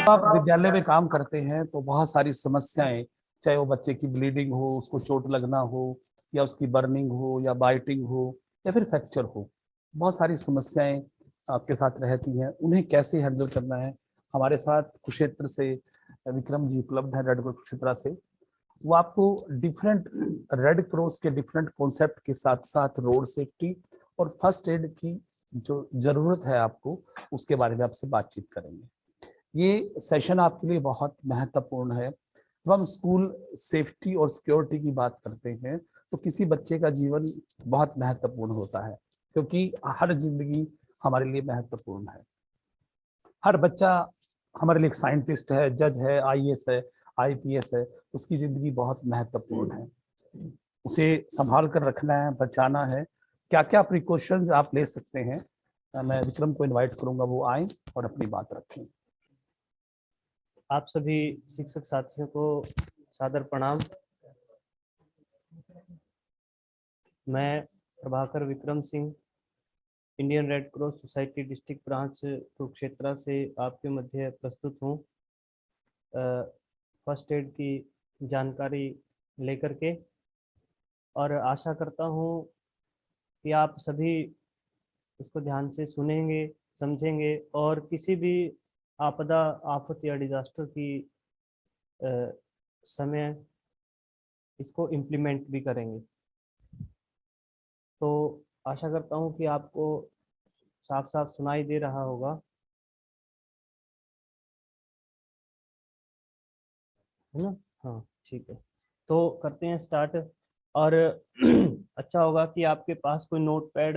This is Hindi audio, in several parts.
आप विद्यालय में काम करते हैं तो बहुत सारी समस्याएं, चाहे वो बच्चे की ब्लीडिंग हो, उसको चोट लगना हो, या उसकी बर्निंग हो, या बाइटिंग हो, या फिर फ्रैक्चर हो, बहुत सारी समस्याएं आपके साथ रहती हैं। उन्हें कैसे हैंडल करना है, हमारे साथ कुरुक्षेत्र से विक्रम जी उपलब्ध है, रेड क्रॉस कुरुक्षेत्र से। वो आपको डिफरेंट रेड क्रॉस के डिफरेंट कॉन्सेप्ट के साथ साथ रोड सेफ्टी और फर्स्ट एड की जो जरूरत है आपको, उसके बारे में आपसे बातचीत करेंगे। ये सेशन आपके लिए बहुत महत्वपूर्ण है। जब हम स्कूल सेफ्टी और सिक्योरिटी की बात करते हैं तो किसी बच्चे का जीवन बहुत महत्वपूर्ण होता है, क्योंकि हर जिंदगी हमारे लिए महत्वपूर्ण है। हर बच्चा हमारे लिए एक साइंटिस्ट है, जज है, आईएएस है, आईपीएस है। उसकी जिंदगी बहुत महत्वपूर्ण है, उसे संभाल कर रखना है, बचाना है। क्या क्या प्रिकॉशंस आप ले सकते हैं, मैं विक्रम को इनवाइट करूंगा, वो आए और अपनी बात रखें। आप सभी शिक्षक साथियों को सादर प्रणाम। मैं Prabhakar Vikram Singh, Indian red cross society district branch Kurukshetra से आपके मध्य प्रस्तुत हूँ फर्स्ट एड की जानकारी लेकर के, और आशा करता हूँ कि आप सभी इसको ध्यान से सुनेंगे, समझेंगे और किसी भी आपदा, आफत या डिजास्टर की समय इसको इम्प्लीमेंट भी करेंगे। तो आशा करता हूँ कि आपको साफ साफ सुनाई दे रहा होगा, है ना? हाँ, ठीक है। तो करते हैं स्टार्ट। और अच्छा होगा कि आपके पास कोई नोट पैड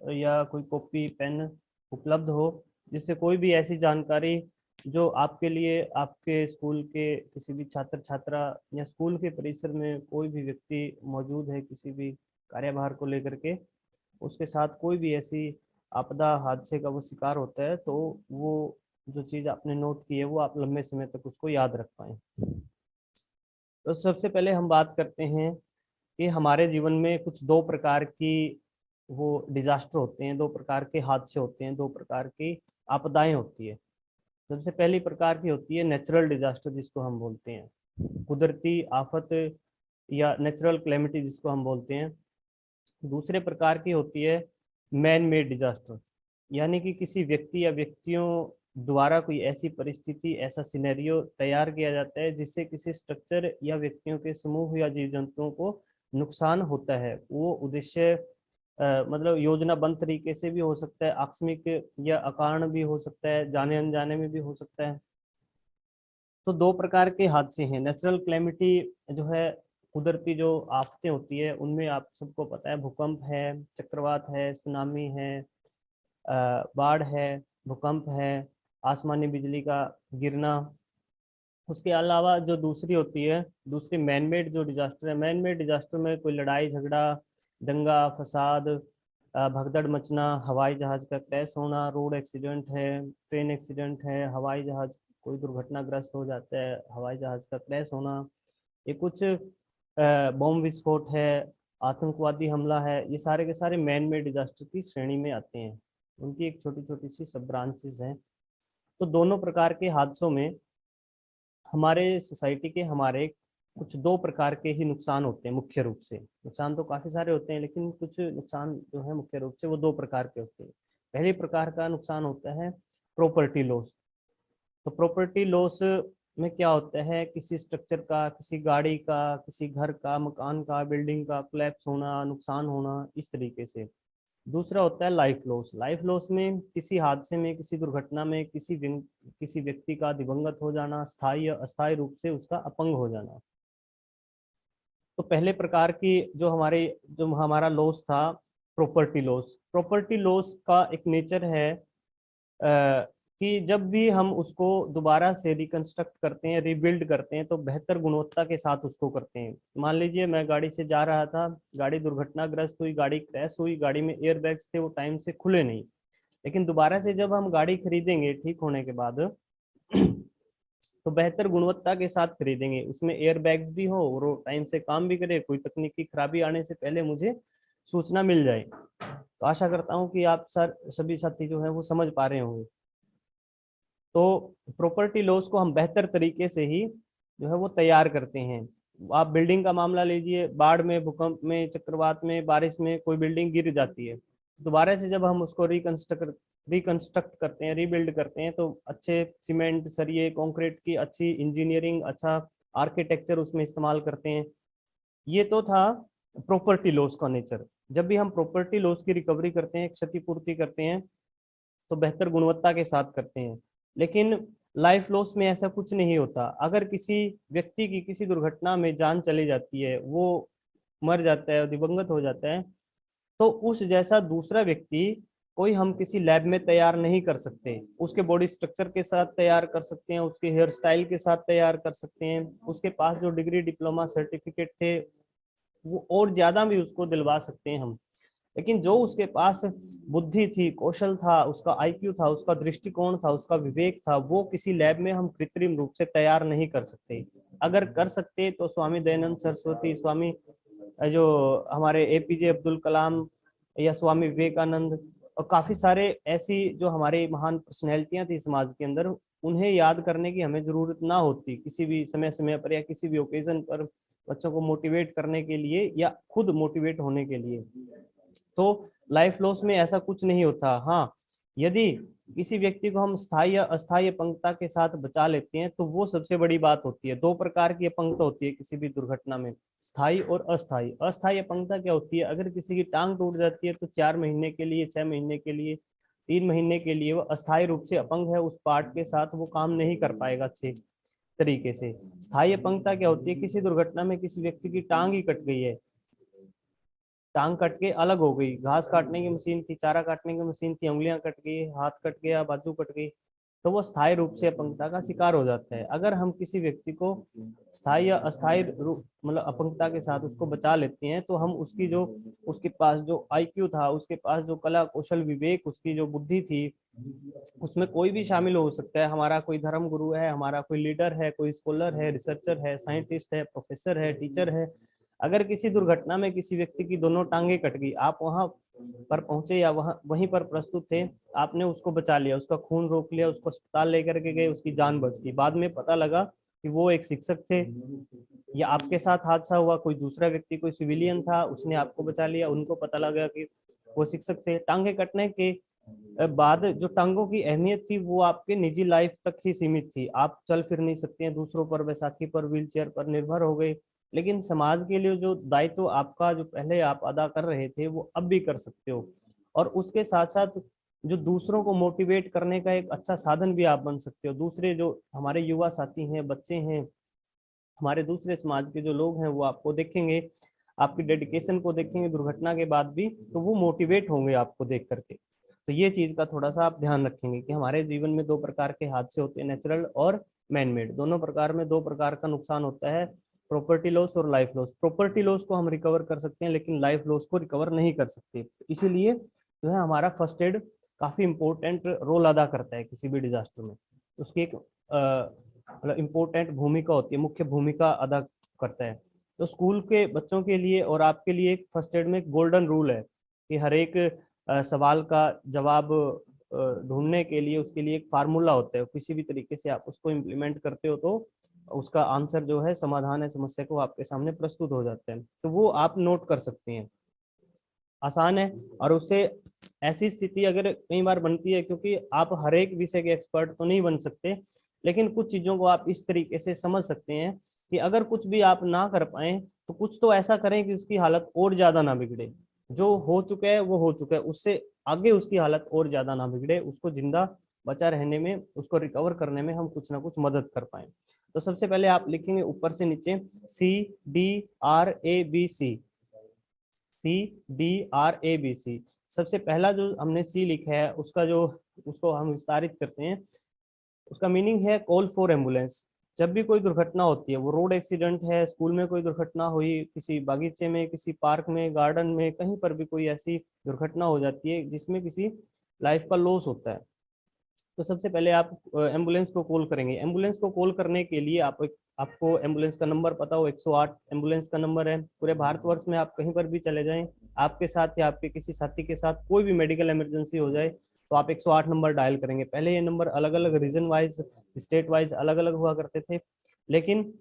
या कोई कॉपी पेन उपलब्ध हो, जिससे कोई भी ऐसी जानकारी जो आपके लिए, आपके स्कूल के किसी भी छात्र छात्रा या स्कूल के परिसर में कोई भी व्यक्ति मौजूद है किसी भी कार्यभार को लेकर के, उसके साथ कोई भी ऐसी आपदा, हादसे का वो शिकार होता है, तो वो जो चीज़ आपने नोट की है वो आप लंबे समय तक उसको याद रख पाएँ। तो सबसे पहले हम बात करते हैं कि हमारे जीवन में कुछ दो प्रकार की वो डिजास्टर होते हैं, दो प्रकार के हादसे होते हैं, दो प्रकार की आपदाएं होती है। सबसे पहली प्रकार की होती है नेचुरल डिजास्टर, जिसको हम बोलते हैं कुदरती आफत या नेचुरल क्लेमिटी, जिसको हम बोलते हैं। दूसरे प्रकार की होती है मैन मेड डिजास्टर, यानी कि किसी व्यक्ति या व्यक्तियों द्वारा कोई ऐसी परिस्थिति, ऐसा सिनेरियो तैयार किया जाता है जिससे किसी स्ट्रक्चर या व्यक्तियों के समूह या जीव जंतुओं को नुकसान होता है। वो उद्देश्य मतलब योजनाबद्ध तरीके से भी हो सकता है, आकस्मिक या अकारण भी हो सकता है, जाने अनजाने में भी हो सकता है। तो दो प्रकार के हादसे हैं। नेचुरल क्लेमिटी जो है, कुदरती जो आफतें होती है, उनमें आप सबको पता है भूकंप है, चक्रवात है, सुनामी है, बाढ़ है, भूकंप है, आसमानी बिजली का गिरना। उसके अलावा जो दूसरी होती है, दूसरी मैनमेड जो डिजास्टर है, मैनमेड डिजास्टर में कोई लड़ाई झगड़ा, दंगा फसाद, भगदड़ मचना, हवाई जहाज का क्रैश होना, रोड एक्सीडेंट है, ट्रेन एक्सीडेंट है, हवाई जहाज कोई दुर्घटनाग्रस्त हो जाता है, हवाई जहाज का क्रैश होना, ये कुछ बॉम्ब विस्फोट है, आतंकवादी हमला है, ये सारे के सारे मैन मेड डिजास्टर की श्रेणी में आते हैं। उनकी एक छोटी छोटी सी सब ब्रांचेस हैं। तो दोनों प्रकार के हादसों में हमारे सोसाइटी के, हमारे कुछ दो प्रकार के ही नुकसान होते हैं। मुख्य रूप से नुकसान तो काफ़ी सारे होते हैं, लेकिन कुछ नुकसान जो है मुख्य रूप से वो दो प्रकार के होते हैं। पहले प्रकार का नुकसान होता है प्रॉपर्टी लॉस। तो प्रॉपर्टी लॉस में क्या होता है, किसी स्ट्रक्चर का, किसी गाड़ी का, किसी घर का, मकान का, बिल्डिंग का कोलैप्स होना, नुकसान होना, इस तरीके से। दूसरा होता है लाइफ लॉस। लाइफ लॉस में किसी हादसे में, किसी दुर्घटना में किसी व्यक्ति का दिवंगत हो जाना, स्थायी या अस्थायी रूप से उसका अपंग हो जाना। तो पहले प्रकार की जो हमारा लॉस था, प्रॉपर्टी लॉस। प्रॉपर्टी लॉस का एक नेचर है कि जब भी हम उसको दोबारा से रिकंस्ट्रक्ट करते हैं, रिबिल्ड करते हैं, तो बेहतर गुणवत्ता के साथ उसको करते हैं। मान लीजिए मैं गाड़ी से जा रहा था, गाड़ी दुर्घटनाग्रस्त हुई, गाड़ी क्रैश हुई, गाड़ी में एयर बैग्स थे, वो टाइम से खुले नहीं। लेकिन दोबारा से जब हम गाड़ी खरीदेंगे ठीक होने के बाद तो बेहतर गुणवत्ता के साथ खरीदेंगे, उसमें एयर बैग्स भी हो और वो टाइम से काम भी करे, कोई तकनीकी खराबी आने से पहले मुझे सूचना मिल जाए। तो आशा करता हूँ कि आप सभी साथी जो है वो समझ पा रहे होंगे। तो प्रॉपर्टी लॉस को हम बेहतर तरीके से ही जो है वो तैयार करते हैं। आप बिल्डिंग का मामला लीजिए, बाढ़ में, भूकंप में, चक्रवात में, बारिश में कोई बिल्डिंग गिर जाती है, दोबारा से जब हम उसको रिकंस्ट्रक्ट करते हैं, रीबिल्ड करते हैं, तो अच्छे सीमेंट, सरिये, कंक्रीट की अच्छी इंजीनियरिंग, अच्छा आर्किटेक्चर उसमें इस्तेमाल करते हैं। ये तो था प्रॉपर्टी लॉस का नेचर। जब भी हम प्रॉपर्टी लॉस की रिकवरी करते हैं, क्षतिपूर्ति करते हैं, तो बेहतर गुणवत्ता के साथ करते हैं। लेकिन लाइफ लॉस में ऐसा कुछ नहीं होता। अगर किसी व्यक्ति की किसी दुर्घटना में जान चली जाती है, वो मर जाता है, दिवंगत हो जाता है, तो उस जैसा दूसरा व्यक्ति कोई हम किसी लैब में तैयार नहीं कर सकते। उसके बॉडी स्ट्रक्चर के साथ तैयार कर सकते हैं, उसके हेयर स्टाइल के साथ तैयार कर सकते हैं, उसके पास जो डिग्री, डिप्लोमा, सर्टिफिकेट थे वो और ज्यादा भी उसको दिलवा सकते हैं हम। लेकिन जो उसके पास बुद्धि थी, कौशल था, उसका आईक्यू था, उसका दृष्टिकोण था, उसका विवेक था, वो किसी लैब में हम कृत्रिम रूप से तैयार नहीं कर सकते। अगर कर सकते तो स्वामी दयानंद सरस्वती, स्वामी जो हमारे एपीजे अब्दुल कलाम या स्वामी विवेकानंद और काफी सारे ऐसी जो हमारे महान पर्सनैलिटियां थी समाज के अंदर, उन्हें याद करने की हमें जरूरत ना होती किसी भी समय समय पर या किसी भी ओकेजन पर बच्चों को मोटिवेट करने के लिए या खुद मोटिवेट होने के लिए। तो लाइफ लॉस में ऐसा कुछ नहीं होता। हाँ, यदि किसी व्यक्ति को हम स्थायी या अस्थायी अपंगता के साथ बचा लेते हैं तो वो सबसे बड़ी बात होती है। दो प्रकार की अपंगता होती है किसी भी दुर्घटना में, स्थायी और अस्थायी। अस्थायी अपंगता क्या होती है? अगर किसी की टांग टूट जाती है तो 4 महीने के लिए, 6 महीने के लिए, 3 महीने के लिए वो अस्थायी रूप से अपंग है, उस पार्ट के साथ वो काम नहीं कर पाएगा अच्छे तरीके से। स्थायी अपंगता क्या होती है? किसी दुर्घटना में किसी व्यक्ति की टांग ही कट गई है, टांग कट के अलग हो गई, घास काटने की मशीन थी, चारा काटने की मशीन थी, उंगलियां कट गई, हाथ कट गया, बाजू कट गई, तो वो स्थायी रूप से अपंगता का शिकार हो जाता है। अगर हम किसी व्यक्ति को स्थायी या अस्थायी रूप मतलब अपंगता के साथ उसको बचा लेते हैं तो हम उसकी जो, उसके पास जो आईक्यू था, उसके पास जो कला, कौशल, विवेक, उसकी जो बुद्धि थी, उसमें कोई भी शामिल हो सकता है। हमारा कोई धर्म गुरु है, हमारा कोई लीडर है, कोई स्कॉलर है, रिसर्चर है, साइंटिस्ट है, प्रोफेसर है, टीचर है। अगर किसी दुर्घटना में किसी व्यक्ति की दोनों टांगे कट गई, आप वहां पर पहुंचे या वहीं पर प्रस्तुत थे, आपने उसको बचा लिया, उसका खून रोक लिया, उसको अस्पताल लेकर के गए, उसकी जान बच गई। बाद में पता लगा कि वो एक शिक्षक थे, या आपके साथ हादसा हुआ, कोई दूसरा व्यक्ति, कोई सिविलियन था, उसने आपको बचा लिया, उनको पता लगा कि वो शिक्षक थे। टांगे कटने के बाद जो टांगों की अहमियत थी वो आपके निजी लाइफ तक ही सीमित थी। आप चल फिर नहीं सकते हैं, दूसरों पर, बैसाखी पर, व्हीलचेयर पर निर्भर हो गए। लेकिन समाज के लिए जो दायित्व आपका जो पहले आप अदा कर रहे थे वो अब भी कर सकते हो। और उसके साथ साथ जो दूसरों को मोटिवेट करने का एक अच्छा साधन भी आप बन सकते हो। दूसरे जो हमारे युवा साथी हैं, बच्चे हैं, हमारे दूसरे समाज के जो लोग हैं, वो आपको देखेंगे, आपकी डेडिकेशन को देखेंगे दुर्घटना के बाद भी, तो वो मोटिवेट होंगे आपको देख करके। तो ये चीज का थोड़ा सा आप ध्यान रखेंगे कि हमारे जीवन में दो प्रकार के हादसे होते हैं, नेचुरल और मैन मेड। दोनों प्रकार में दो प्रकार का नुकसान होता है, प्रॉपर्टी लॉस और लाइफ लॉस। प्रॉपर्टी लॉस को हम रिकवर कर सकते हैं लेकिन लाइफ लॉस को रिकवर नहीं कर सकते। इसीलिए जो है हमारा फर्स्ट एड काफी इंपॉर्टेंट रोल अदा करता है किसी भी डिजास्टर में। उसकी एक मतलब इम्पोर्टेंट भूमिका होती है, मुख्य भूमिका अदा करता है। तो स्कूल के बच्चों के लिए और आपके लिए एक फर्स्ट एड में एक गोल्डन रूल है कि हर एक सवाल का जवाब ढूंढने के लिए उसके लिए एक फार्मूला होता है। किसी भी तरीके से आप उसको इम्प्लीमेंट करते हो तो उसका आंसर जो है, समाधान है समस्या को, आपके सामने प्रस्तुत हो जाता है। तो वो आप नोट कर सकते हैं, आसान है। और उससे ऐसी स्थिति अगर कई बार बनती है, क्योंकि आप हर एक विषय के एक्सपर्ट तो नहीं बन सकते, लेकिन कुछ चीजों को आप इस तरीके से समझ सकते हैं कि अगर कुछ भी आप ना कर पाए तो कुछ तो ऐसा करें कि उसकी हालत और ज्यादा ना बिगड़े। जो हो चुका है वो हो चुका है, उससे आगे उसकी हालत और ज्यादा ना बिगड़े, उसको जिंदा बचा रहने में, उसको रिकवर करने में हम कुछ ना कुछ मदद कर पाए। तो सबसे पहले आप लिखेंगे ऊपर से नीचे CDRABC, CDRABC। सबसे पहला जो हमने सी लिखा है उसका जो, उसको हम विस्तारित करते हैं। उसका मीनिंग है कॉल फॉर एम्बुलेंस। जब भी कोई दुर्घटना होती है, वो रोड एक्सीडेंट है, स्कूल में कोई दुर्घटना हुई, किसी बागीचे में, किसी पार्क में, गार्डन में, कहीं पर भी कोई ऐसी दुर्घटना हो जाती है जिसमें किसी लाइफ का लॉस होता है, तो सबसे पहले आप एम्बुलेंस को कॉल करेंगे। एम्बुलेंस को कॉल करने के लिए आपको एम्बुलेंस का नंबर पता हो, 108 एम्बुलेंस का नंबर है। पूरे भारतवर्ष में आप कहीं पर भी चले जाएं, आपके साथ या आपके किसी साथी के साथ कोई भी मेडिकल इमरजेंसी हो जाए तो आप 108 नंबर डायल करेंगे। पहले ये नंबर अलग अलग रीजन वाइज, स्टेट वाइज अलग अलग हुआ करते थे, लेकिन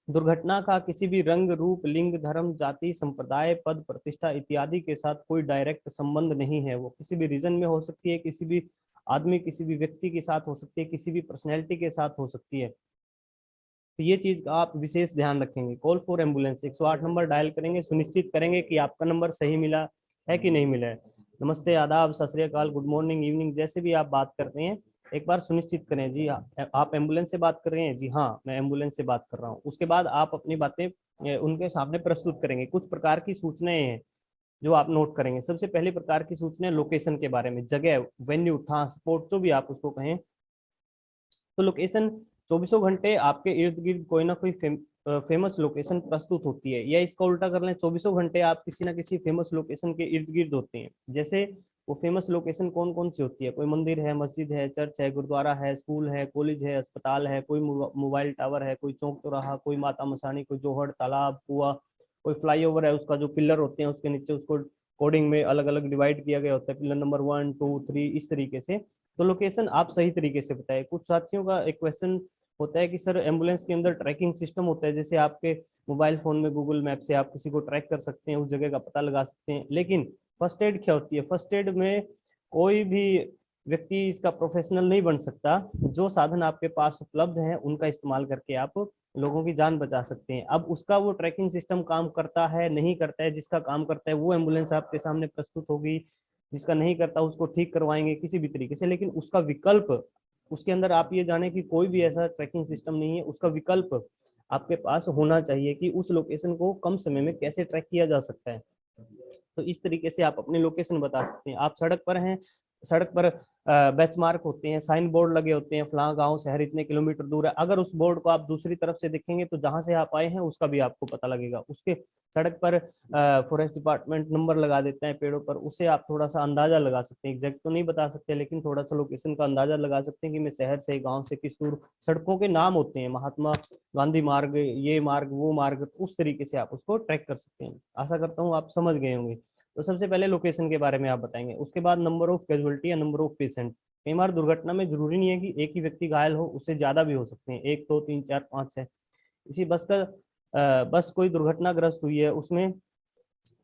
दुर्घटना का किसी भी रंग, रूप, लिंग, धर्म, जाति, संप्रदाय, पद, प्रतिष्ठा इत्यादि के साथ कोई डायरेक्ट संबंध नहीं है। वो किसी भी रीजन में हो सकती है, किसी भी आदमी, किसी भी व्यक्ति के साथ हो सकती है, किसी भी पर्सनैलिटी के साथ हो सकती है। तो ये चीज का आप विशेष ध्यान रखेंगे। Call for ambulance 108 number dial करेंगे, सुनिश्चित करेंगे कि आपका नंबर सही मिला है कि नहीं मिला है। नमस्ते, आदाब, सत श्री अकाल, गुड मॉर्निंग, इवनिंग, जैसे भी आप बात करते हैं एक बार सुनिश्चित करें। जी आप एम्बुलेंस से बात कर रहे हैं? जी हाँ, मैं एम्बुलेंस से बात कर रहा हूँ। उसके बाद आप अपनी बातें उनके सामने प्रस्तुत करेंगे। कुछ प्रकार की सूचनाएं हैं जो आप नोट करेंगे। सबसे पहली प्रकार की सूचना लोकेशन के बारे में, जगह, वेन्यू, था, स्पॉट, जो भी आप उसको कहें। तो लोकेशन 24 घंटे आपके इर्द गिर्द कोई ना कोई फेमस लोकेशन प्रस्तुत होती है, या इसका उल्टा कर लें, 24 घंटे आप किसी ना किसी फेमस लोकेशन के इर्द गिर्द होते हैं। जैसे वो फेमस लोकेशन कौन कौन सी होती है? कोई मंदिर है, मस्जिद है, चर्च है, गुरुद्वारा है, स्कूल है, कॉलेज है, अस्पताल है, कोई मोबाइल टावर है, कोई चौक चौराहा, कोई माता मसानी, कोई जोहड़, तालाब, कुआं, कोई फ्लाईओवर है, उसका जो पिलर होते हैं उसके नीचे उसको कोडिंग में अलग अलग डिवाइड किया गया होता है, पिलर नंबर 1 2 3 इस तरीके से। तो लोकेशन आप सही तरीके से बताएं। कुछ साथियों का एक क्वेश्चन होता है कि सर एम्बुलेंस के अंदर ट्रैकिंग सिस्टम होता है, जैसे आपके मोबाइल फोन में गूगल मैप से आप किसी को ट्रैक कर सकते हैं, उस जगह का पता लगा सकते हैं। लेकिन फर्स्ट एड क्या होती है? फर्स्ट एड में कोई भी व्यक्ति इसका प्रोफेशनल नहीं बन सकता। जो साधन आपके पास उपलब्ध है उनका इस्तेमाल करके आप लोगों की जान बचा सकते हैं। अब उसका वो ट्रैकिंग सिस्टम काम करता है नहीं करता है, जिसका काम करता है वो एम्बुलेंस आपके सामने प्रस्तुत होगी, जिसका नहीं करता उसको ठीक करवाएंगे किसी भी तरीके से। लेकिन उसका विकल्प, उसके अंदर आप ये जाने कि कोई भी ऐसा ट्रैकिंग सिस्टम नहीं है, उसका विकल्प आपके पास होना चाहिए कि उस लोकेशन को कम समय में कैसे ट्रैक किया जा सकता है। तो इस तरीके से आप अपनी लोकेशन बता सकते हैं। आप सड़क पर हैं, सड़क पर बेंचमार्क होते हैं, साइन बोर्ड लगे होते हैं, फलां गांव शहर इतने किलोमीटर दूर है। अगर उस बोर्ड को आप दूसरी तरफ से देखेंगे तो जहां से आप आए हैं उसका भी आपको पता लगेगा। उसके सड़क पर फॉरेस्ट डिपार्टमेंट नंबर लगा देते हैं पेड़ों पर, उससे आप थोड़ा सा अंदाजा लगा सकते हैं। एग्जैक्ट तो नहीं बता सकते, लेकिन थोड़ा सा लोकेशन का अंदाजा लगा सकते हैं कि मैं शहर से, गाँव से किस दूर। सड़कों के नाम होते हैं, महात्मा गांधी मार्ग, ये मार्ग, वो मार्ग, उस तरीके से आप उसको ट्रैक कर सकते हैं। आशा करता हूँ आप समझ गए होंगे। तो सबसे पहले लोकेशन के बारे में आप बताएंगे। उसके बाद नंबर ऑफ कैजुअलिटी या नंबर ऑफ पेशेंट। कई बार दुर्घटना में जरूरी नहीं है कि एक ही व्यक्ति घायल हो, उससे ज्यादा भी हो सकते हैं, 1 2 3 4 5 6। इसी बस का बस कोई दुर्घटनाग्रस्त हुई है, उसमें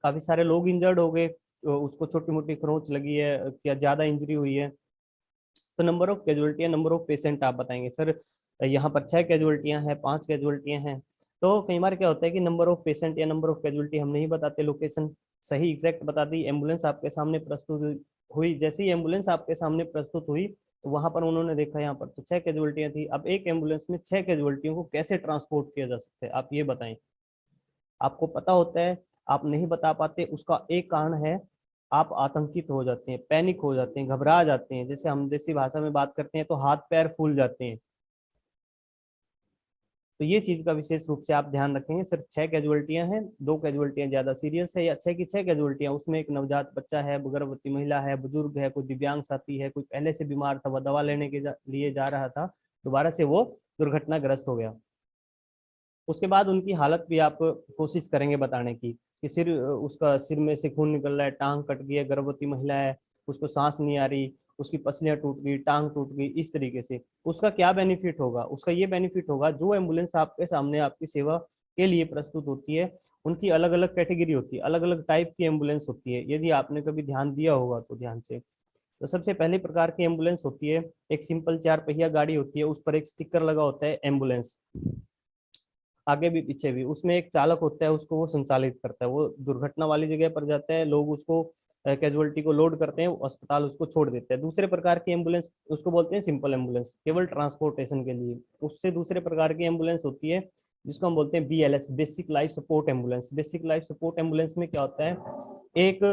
काफी सारे लोग इंजर्ड हो गए, तो उसको छोटी मोटी खरोंच लगी है या ज्यादा इंजरी हुई है, तो नंबर ऑफ कैजुअलिटी या नंबर ऑफ पेशेंट आप बताएंगे। सर यहाँ पर 6 कैजुअलिटियां हैं, 5 कैजुअलिटियां हैं। तो कई बार क्या होता है कि नंबर ऑफ पेशेंट या नंबर ऑफ कैजुअलिटी हम नहीं बताते, लोकेशन सही एग्जैक्ट बता दी। एम्बुलेंस आपके सामने प्रस्तुत हुई, जैसे ही एम्बुलेंस आपके सामने प्रस्तुत हुई तो वहां पर उन्होंने देखा यहाँ पर तो 6 कैजुअलिटियां थी। अब एक एम्बुलेंस में 6 कैजुअलिटियों को कैसे ट्रांसपोर्ट किया जा सकता है, आप ये बताएं। आपको पता होता है, आप नहीं बता पाते, उसका एक कारण है आप आतंकित हो जाते हैं, पैनिक हो जाते हैं, घबरा जाते हैं। जैसे हम देसी भाषा में बात करते हैं तो हाथ पैर फूल जाते हैं। तो ये चीज का विशेष रूप से आप ध्यान रखेंगे। सिर्फ 6 कैजुअलिटियां हैं, 2 कैजुअलिटियां ज्यादा सीरियस है, या 6 की 6 कैजुअलिटियां, उसमें एक नवजात बच्चा है, गर्भवती महिला है, बुजुर्ग है, कोई दिव्यांग साथी है, कोई पहले से बीमार था, वह दवा लेने के लिए जा रहा था, दोबारा से वो दुर्घटनाग्रस्त हो गया। उसके बाद उनकी हालत भी आप कोशिश करेंगे बताने की कि सिर, उसका सिर में से खून निकल रहा है, टांग कट गई है, गर्भवती महिला है, उसको सांस नहीं आ रही, उसकी पसलियां टूट गई, टांग टूट गई, इस तरीके से। उसका क्या बेनिफिट होगा? उसका ये बेनिफिट होगा, जो एम्बुलेंस आपके सामने आपकी सेवा के लिए प्रस्तुत होती है उनकी अलग अलग कैटेगरी होती है, अलग अलग टाइप की एम्बुलेंस होती है। यदि आपने कभी ध्यान दिया होगा तो ध्यान से। तो सबसे पहले प्रकार की एम्बुलेंस होती है, एक सिंपल 4 पहिया गाड़ी होती है, उस पर एक स्टिकर लगा होता है एम्बुलेंस, आगे भी पीछे भी। उसमें एक चालक होता है, उसको वो संचालित करता है, वो दुर्घटना वाली जगह पर जाता है, लोग उसको कैजुअलिटी को लोड करते हैं, अस्पताल उसको छोड़ देते हैं। दूसरे प्रकार की एम्बुलेंस उसको बोलते हैं सिंपल एम्बुलेंस, केवल ट्रांसपोर्टेशन के लिए। उससे दूसरे प्रकार की एम्बुलेंस होती है जिसको हम बोलते हैं BLS, basic life support ambulance. Basic life support ambulance में क्या होता है, एक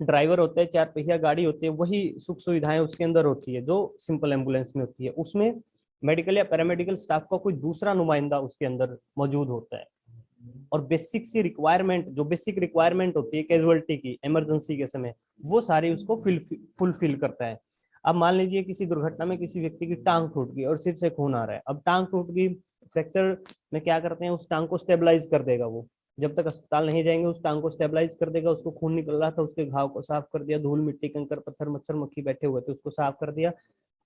ड्राइवर होता है, 4 पहिया गाड़ी होती है, वही सुख सुविधाएं उसके अंदर होती है जो सिंपल एम्बुलेंस में होती है। उसमें मेडिकल या पैरामेडिकल स्टाफ का कोई दूसरा नुमाइंदा उसके अंदर मौजूद होता है, और बेसिक सी रिक्वायरमेंट, जो बेसिक रिक्वायरमेंट होती है कैजुअलिटी की इमरजेंसी के समय, वो सारी उसको फुलफिल करता है। अब मान लीजिए किसी दुर्घटना में किसी व्यक्ति की टांग टूट गई और सिर से खून आ रहा है। अब टांग टूट गई, फ्रैक्चर में क्या करते हैं, उस टांग को स्टेबलाइज कर देगा वो, जब तक अस्पताल नहीं जाएंगे उस टांग को स्टेबलाइज कर देगा, उसको खून निकल रहा था उसके घाव को साफ कर दिया, धूल मिट्टी कंकर पत्थर मच्छर मक्खी बैठे हुए थे उसको साफ कर दिया,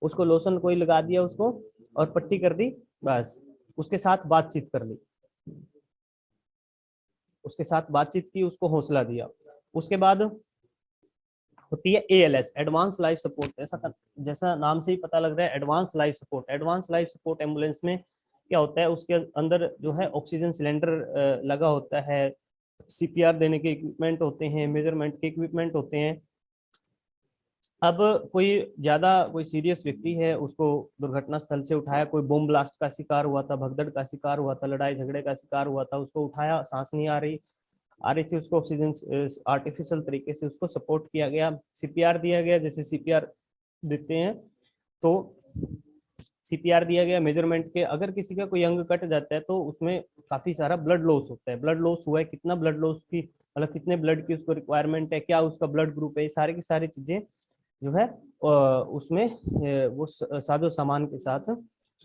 उसको लोशन कोई लगा दिया उसको और पट्टी कर दी, बस उसके साथ बातचीत कर ली, उसके साथ बातचीत की, उसको हौसला दिया। उसके बाद होती है ALS, एडवांस लाइफ सपोर्ट। जैसा नाम से ही पता लग रहा है advance life support. Advance life support ambulance में क्या होता है, उसके अंदर जो है ऑक्सीजन सिलेंडर लगा होता है, CPR देने के इक्विपमेंट होते हैं, मेजरमेंट के इक्विपमेंट होते हैं। अब कोई ज्यादा कोई सीरियस व्यक्ति है, उसको दुर्घटना स्थल से उठाया, कोई बम ब्लास्ट का शिकार हुआ था, भगदड़ का शिकार हुआ था, लड़ाई झगड़े का शिकार हुआ था, उसको उठाया, सांस नहीं आ रही थी, उसको ऑक्सीजन आर्टिफिशियल तरीके से उसको सपोर्ट किया गया, CPR दिया गया, जैसे CPR देते हैं तो CPR दिया गया। मेजरमेंट के अगर किसी का कोई अंग कट जाता है तो उसमें काफी सारा ब्लड लॉस होता है, ब्लड लॉस हुआ है, कितना ब्लड लॉस की मतलब कितने ब्लड की उसको रिक्वायरमेंट है, क्या उसका ब्लड ग्रुप है, सारी की सारी चीजें जो है उसमें वो साजो सामान के साथ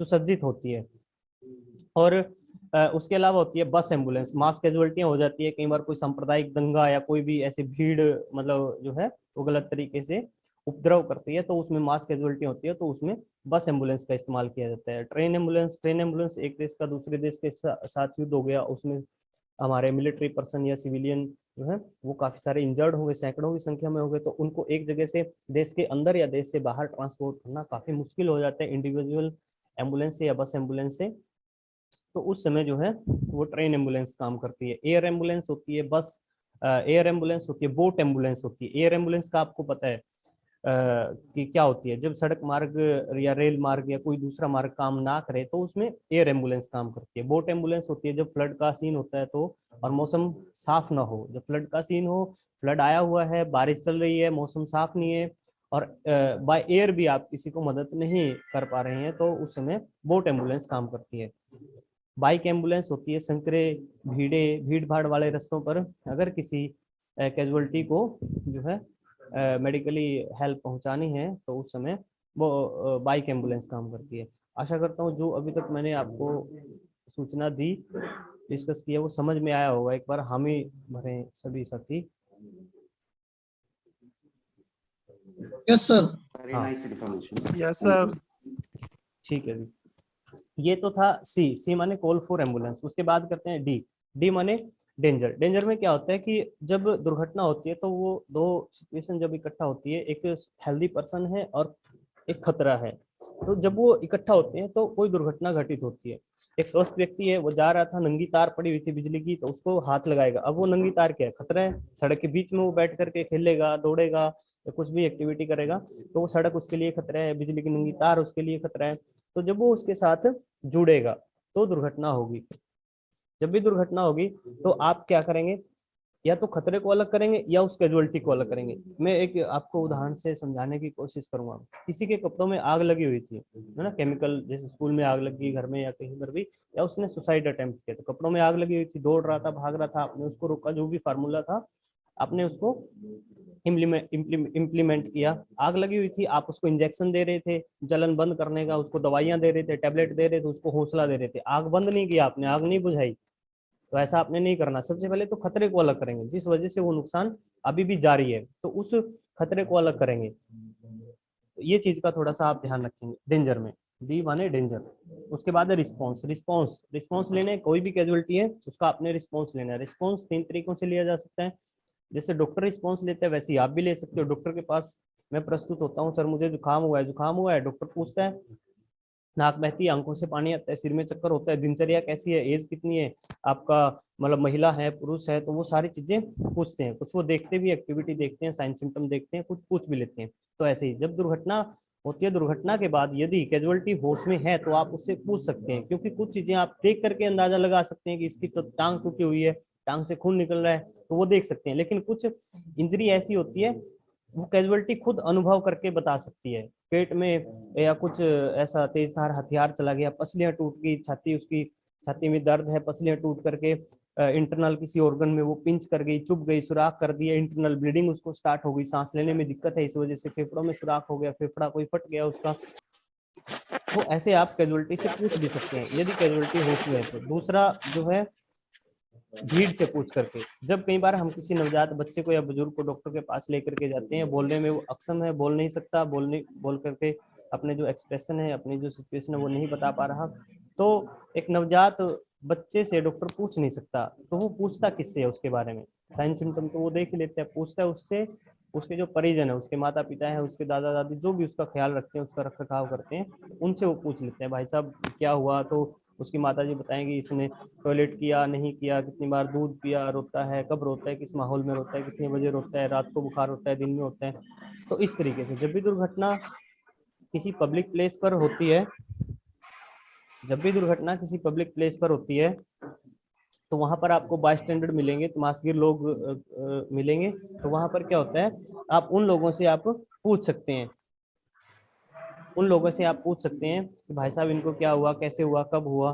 सुसज्जित होती है। और उसके अलावा होती है बस एम्बुलेंस। मास कैजुअलिटियां हो जाती है कई बार, कोई सांप्रदायिक दंगा या कोई भी ऐसी भीड़ मतलब जो है वो गलत तरीके से उपद्रव करती है, तो उसमें मास कैजुअलिटी होती है, तो उसमें बस एम्बुलेंस का इस्तेमाल किया जाता है। ट्रेन एम्बुलेंस एक देश का दूसरे देश के साथ युद्ध हो गया, उसमें हमारे मिलिट्री पर्सन या सिविलियन जो है वो काफी सारे इंजर्ड हो गए, सैकड़ों की संख्या में हो गए, तो उनको एक जगह से देश के अंदर या देश से बाहर ट्रांसपोर्ट करना काफी मुश्किल हो जाता है इंडिविजुअल एम्बुलेंस से या बस एम्बुलेंस से। तो उस समय जो है वो ट्रेन एम्बुलेंस काम करती है। एयर एम्बुलेंस होती है, बस एयर एम्बुलेंस होती है, बोट एम्बुलेंस होती है। एयर एम्बुलेंस का आपको पता है कि क्या होती है, जब सड़क मार्ग या रेल मार्ग या कोई दूसरा मार्ग काम ना करे तो उसमें एयर एम्बुलेंस काम करती है। बोट एम्बुलेंस होती है जब फ्लड का सीन होता है तो और मौसम साफ ना हो, जब फ्लड का सीन हो, फ्लड आया हुआ है, बारिश चल रही है, मौसम साफ नहीं है और बाय एयर भी आप किसी को मदद नहीं कर पा रहे हैं, तो उस समय बोट एम्बुलेंस काम करती है। बाइक एम्बुलेंस होती है संकरे भीड़ भाड़ वाले रास्तों पर अगर किसी कैजुअलिटी को जो है मेडिकली हेल्प पहुंचानी है तो उस समय वो बाइक एम्बुलेंस काम करती है। आशा करता हूँ जो अभी तक मैंने आपको सूचना दी, डिस्कस किया, वो समझ में आया होगा। एक बार हामी भरे सभी साथी। Yes sir. हाँ यस सर। ठीक है जी। ये तो था सी माने कॉल फॉर एम्बुलेंस। उसके बाद करते हैं डी माने डेंजर। डेंजर में क्या होता है कि जब दुर्घटना होती है तो वो दो सिचुएशन जब इकट्ठा होती है, एक हेल्दी पर्सन है और एक खतरा है, तो जब वो इकट्ठा होते हैं तो कोई दुर्घटना घटित होती है। एक स्वस्थ व्यक्ति है, वो जा रहा था, नंगी तार पड़ी हुई थी बिजली की, तो उसको हाथ लगाएगा। अब वो नंगी तार क्या है, खतरा है। सड़क के बीच में वो बैठ करके खेलेगा, दौड़ेगा या कुछ भी एक्टिविटी करेगा तो वो सड़क उसके लिए खतरा है, बिजली की नंगी तार उसके लिए खतरा है। तो जब वो उसके साथ जुड़ेगा तो दुर्घटना होगी। जब भी दुर्घटना होगी तो आप क्या करेंगे, या तो खतरे को अलग करेंगे या उस कैजुअलिटी को अलग करेंगे। मैं एक आपको उदाहरण से समझाने की कोशिश करूंगा। किसी के कपड़ों में आग लगी हुई थी, है ना, केमिकल, जैसे स्कूल में आग लगी, घर में या कहीं पर भी, या उसने सुसाइड अटेम्प्ट किया, तो कपड़ों में आग लगी हुई थी, दौड़ रहा था, भाग रहा था, आपने उसको रोका, जो भी फार्मूला था आपने उसको इम्प्लीमेंट किया। आग लगी हुई थी, आप उसको इंजेक्शन दे रहे थे जलन बंद करने का, उसको दवाइयां दे रहे थे, टेबलेट दे रहे थे, उसको हौसला दे रहे थे, आग बंद नहीं किया आपने, आग नहीं बुझाई। तो ऐसा आपने नहीं करना। सबसे पहले तो खतरे को अलग करेंगे, जिस वजह से वो नुकसान अभी भी जारी है, तो उस खतरे को अलग करेंगे। तो ये चीज का थोड़ा सा आप ध्यान रखेंगे डेंजर में। डी माने डेंजर। उसके बाद है रिस्पॉन्स। रिस्पॉन्स लेने, कोई भी कैजुअलिटी है उसका आपने रिस्पॉन्स लेना है। रिस्पॉन्स 3 तरीकों से लिया जा सकता है। जैसे डॉक्टर रिस्पॉन्स लेते हैं वैसे ही आप भी ले सकते हो। डॉक्टर के पास मैं प्रस्तुत होता हूँ, सर मुझे जुकाम हुआ है, डॉक्टर पूछता है, नाक बहती है, आंखों से पानी आता है, सिर में चक्कर होता है, दिनचर्या कैसी है, एज कितनी है आपका, मतलब महिला है पुरुष है, तो वो सारी चीजें पूछते हैं। कुछ वो देखते भी, एक्टिविटी देखते हैं, साइन सिम्टम देखते हैं, कुछ पूछ भी लेते हैं। तो ऐसे ही जब दुर्घटना होती है, दुर्घटना के बाद यदि कैजुअलिटी होश में है तो आप उससे पूछ सकते हैं, क्योंकि कुछ चीजें आप देख करके अंदाजा लगा सकते हैं कि इसकी तो टांग टूटी हुई है, टांग से खून निकल रहा है, तो वो देख सकते हैं। लेकिन कुछ इंजरी ऐसी होती है वो कैजुअलिटी खुद अनुभव करके बता सकती है। पेट में या कुछ ऐसा तेजधार हथियार चला गया, पसलियां टूट गई, छाती उसकी छाती में दर्द है, पसलियां टूट करके इंटरनल किसी ऑर्गन में वो पिंच कर गई, चुभ गई, सुराख कर दिया, इंटरनल ब्लीडिंग उसको स्टार्ट हो गई, सांस लेने में दिक्कत है, इस वजह से फेफड़ों में सुराख हो गया, फेफड़ा कोई फट गया उसका, तो ऐसे आप कैजुअलिटी से पूछ भी सकते हैं यदि कैजुअलिटी होश में है तो। दूसरा जो है भीड़ से पूछ करके। जब कई बार हम किसी नवजात बच्चे को या बुजुर्ग को डॉक्टर के पास लेकर के जाते हैं, बोलने में वो अक्षम है, बोल नहीं सकता, बोल करके अपने जो एक्सप्रेशन है, अपनी जो सिचुएशन है वो नहीं बता पा रहा, तो एक नवजात बच्चे से डॉक्टर पूछ नहीं सकता, तो वो पूछता किससे है उसके बारे में? साइन सिम्टम तो वो देख ही लेते हैं, पूछता है उससे, उसके जो परिजन है, उसके माता पिता है, उसके दादा दादी, जो भी उसका ख्याल रखते हैं, उसका रख रखाव करते हैं, उनसे वो पूछ लेते हैं, भाई साहब क्या हुआ? तो उसकी माता जी बताएंगी इसने टॉयलेट किया, नहीं किया, कितनी बार दूध पिया, रोता है, कब रोता है, किस माहौल में रोता है, कितने बजे रोता है, रात को बुखार होता है, दिन में होता है। तो इस तरीके से जब भी दुर्घटना किसी पब्लिक प्लेस पर होती है, जब भी दुर्घटना किसी पब्लिक प्लेस पर होती है, तो वहां पर आपको बायस्टैंडर मिलेंगे, तमाशगीर लोग मिलेंगे। तो वहां पर क्या होता है, आप उन लोगों से आप पूछ सकते हैं, उन लोगों से आप पूछ सकते हैं कि भाई साहब इनको क्या हुआ, कैसे हुआ, कब हुआ।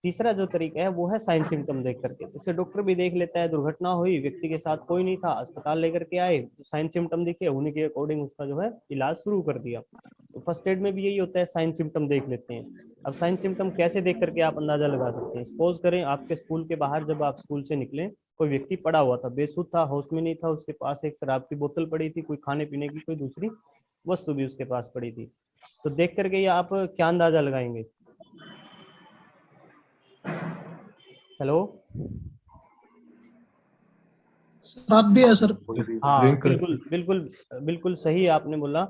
तीसरा जो तरीका है वो है साइन सिम्टम देख करके, जैसे डॉक्टर भी देख लेता है, दुर्घटना हुई, व्यक्ति के साथ कोई नहीं था, अस्पताल लेकर के आए, तो साइन सिम्टम दिखे, उन्हीं के अकॉर्डिंग उसका जो है इलाज शुरू कर दिया। तो फर्स्ट एड में भी यही होता है, साइन सिम्टम देख लेते हैं। अब साइन सिम्टम कैसे देख करके आप अंदाजा लगा सकते हैं? सपोज करें आपके स्कूल के बाहर जब आप स्कूल से निकले, कोई व्यक्ति पड़ा हुआ था, बेसुध था, होश में नहीं था, उसके पास एक शराब की बोतल पड़ी थी, कोई खाने पीने की कोई दूसरी वस्तु भी उसके पास पड़ी थी, तो देख करके ये आप क्या अंदाजा लगाएंगे? हेलो, शराब भी है सर। हाँ बिल्कुल बिल्कुल बिल्कुल सही आपने बोला,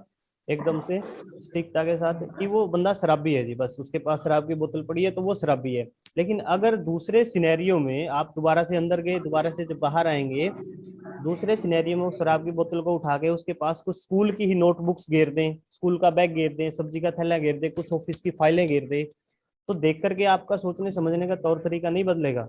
एकदम से सटीकता के साथ, कि वो बंदा शराबी है जी, बस उसके पास शराब की बोतल पड़ी है तो वो शराबी है। लेकिन अगर दूसरे सिनेरियो में आप दोबारा से अंदर गए, दोबारा से जब बाहर आएंगे, दूसरे सिनेरियो में उस शराब की बोतल को उठा के उसके पास कुछ स्कूल की ही नोटबुक्स घेर दें, स्कूल का बैग घेर दें, सब्जी का थैला घेर दें, कुछ ऑफिस की फाइलें घेर दें, तो देख करके आपका सोचने समझने का तौर तरीका नहीं बदलेगा?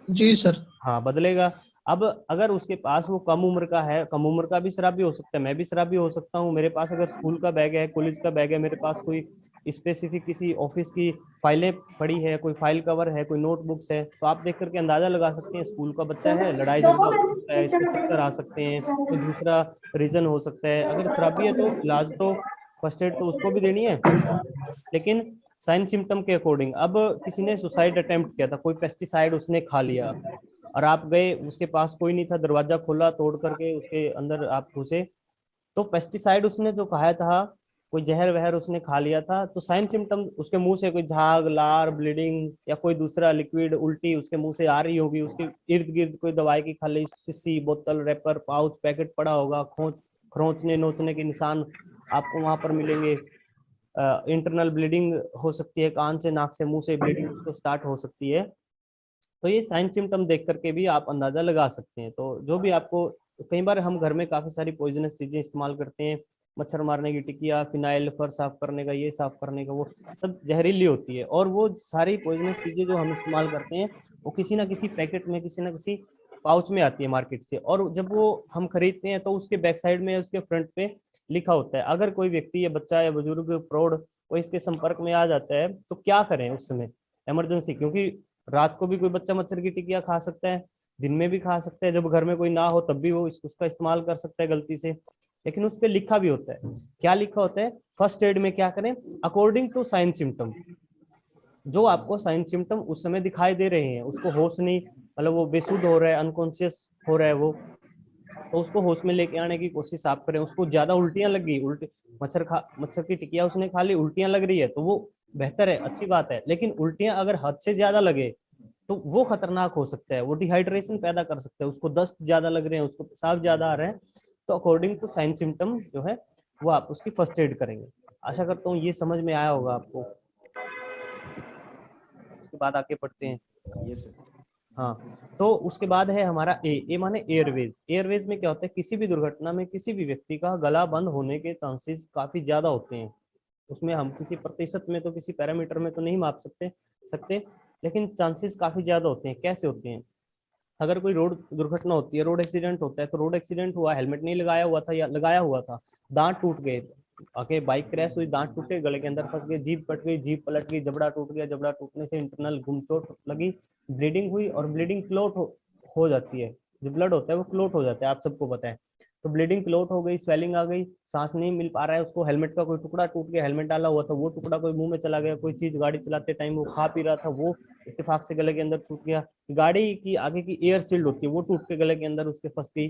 जी सर। हाँ बदलेगा। अब अगर उसके पास वो कम उम्र का है, कम उम्र का भी शराबी हो सकता है, मैं भी शराबी हो सकता हूँ, मेरे पास अगर स्कूल का बैग है, कॉलेज का बैग है, मेरे पास कोई स्पेसिफिक किसी ऑफिस की फाइलें पड़ी है, कोई फाइल कवर है, कोई नोटबुक्स है, तो आप देख करके अंदाजा लगा सकते हैं स्कूल का बच्चा है, लड़ाई झगड़ा हो सकता है, इसको चक्कर आ सकते हैं, कोई दूसरा रीजन हो सकता है। अगर शराबी है तो इलाज तो फर्स्ट एड तो उसको भी देनी है, लेकिन साइन सिम्टम के अकॉर्डिंग। अब किसी ने सुसाइड अटेम्प्ट किया था, कोई पेस्टिसाइड उसने खा लिया, और आप गए, उसके पास कोई नहीं था, दरवाजा खोला, तोड़ करके उसके अंदर आप घुसे, तो पेस्टिसाइड उसने जो खाया था, कोई जहर वहर उसने खा लिया था, तो साइन सिम्टम उसके मुंह से कोई झाग, लार, ब्लीडिंग या कोई दूसरा लिक्विड उल्टी उसके मुंह से आ रही होगी, उसके इर्द गिर्द कोई दवाई की खाली शीशी, बोतल, रैपर, पाउच, पैकेट पड़ा होगा, खरोंचने नोचने के निशान आपको वहां पर मिलेंगे। इंटरनल ब्लीडिंग हो सकती है, कान से, नाक से, मुंह से ब्लीडिंग उसको स्टार्ट हो सकती है। तो ये साइन सिम्टम देख करके भी आप अंदाजा लगा सकते हैं। तो जो भी आपको, कई बार हम घर में काफी सारी पॉइजनस चीजें इस्तेमाल करते हैं, मच्छर मारने की टिकिया, फिनाइल, फर साफ करने का, ये साफ करने का, वो सब जहरीली होती है, और वो सारी पॉइजनस चीजें जो हम इस्तेमाल करते हैं वो किसी ना किसी पैकेट में, किसी ना किसी पाउच में आती है मार्केट से, और जब वो हम खरीदते हैं तो उसके बैक साइड में, उसके फ्रंट पे लिखा होता है। अगर कोई व्यक्ति या बच्चा या बुजुर्ग, प्रौढ़, वो इसके संपर्क में आ जाता है तो क्या करें उस समय? इमरजेंसी, क्योंकि रात को भी कोई बच्चा मच्छर की टिकिया खा सकता है, दिन में भी खा सकता है, जब घर में कोई ना हो तब भी वो उसका इस्तेमाल कर सकता है गलती से। लेकिन उस पर लिखा भी होता है, क्या लिखा होता है? फर्स्ट एड में क्या करें, अकॉर्डिंग टू साइन सिम्टम। जो आपको साइन सिम्टम उस समय दिखाई दे रहे हैं, उसको होश नहीं, मतलब वो बेसुध हो रहा है, अनकॉन्शियस हो रहा है वो, तो उसको होश में लेके आने की कोशिश आप करें। उसको ज्यादा उल्टियां लग गई, उल्टी मच्छर की टिकिया उसने खा ली, उल्टियां लग रही है, तो वो बेहतर है, अच्छी बात है। लेकिन उल्टियां अगर हद से ज्यादा लगे तो वो खतरनाक हो सकता है, वो डिहाइड्रेशन पैदा कर सकता है, उसको दस्त ज्यादा लग रहे हैं, उसको पेशाब ज्यादा आ रहे हैं, तो अकॉर्डिंग टू साइन सिम्टम जो है वो आप उसकी फर्स्ट एड करेंगे। आशा करता हूँ ये समझ में आया होगा आपको। उसके बाद आगे पढ़ते हैं। हाँ, तो उसके बाद है हमारा ए माने एयरवेज। एयरवेज में क्या होता है, किसी भी दुर्घटना में किसी भी व्यक्ति का गला बंद होने के चांसेस काफी ज्यादा होते हैं। उसमें हम किसी प्रतिशत में, तो किसी पैरामीटर में तो नहीं माप सकते, लेकिन चांसेस काफी ज्यादा होते हैं। कैसे होते हैं? अगर कोई रोड दुर्घटना होती है, रोड एक्सीडेंट होता है, तो रोड एक्सीडेंट हुआ, हेलमेट नहीं लगाया हुआ था या लगाया हुआ था, दांत टूट गए, आगे बाइक क्रैश हुई, दांत टूटे, गले के अंदर फंस गए, जीभ कट गई, जीभ पलट गई, जबड़ा टूट गया, जबड़ा टूटने से इंटरनल गुमचोट लगी, ब्लीडिंग हुई, और ब्लीडिंग क्लोट हो जाती है, जो ब्लड होता है वो क्लोट हो जाता है, आप सबको पता है। तो ब्लीडिंग क्लॉट हो गई, स्वेलिंग आ गई, सांस नहीं मिल पा रहा है उसको, हेलमेट का कोई टुकड़ा टूट गया, हेलमेट डाला हुआ था वो टुकड़ा कोई मुंह में चला गया, कोई चीज गाड़ी चलाते टाइम वो खा पी रहा था वो इत्तेफाक से गले के अंदर छूट गया, गाड़ी की आगे की एयर सील्ड होती है वो टूट के गले के अंदर उसके फंस गई,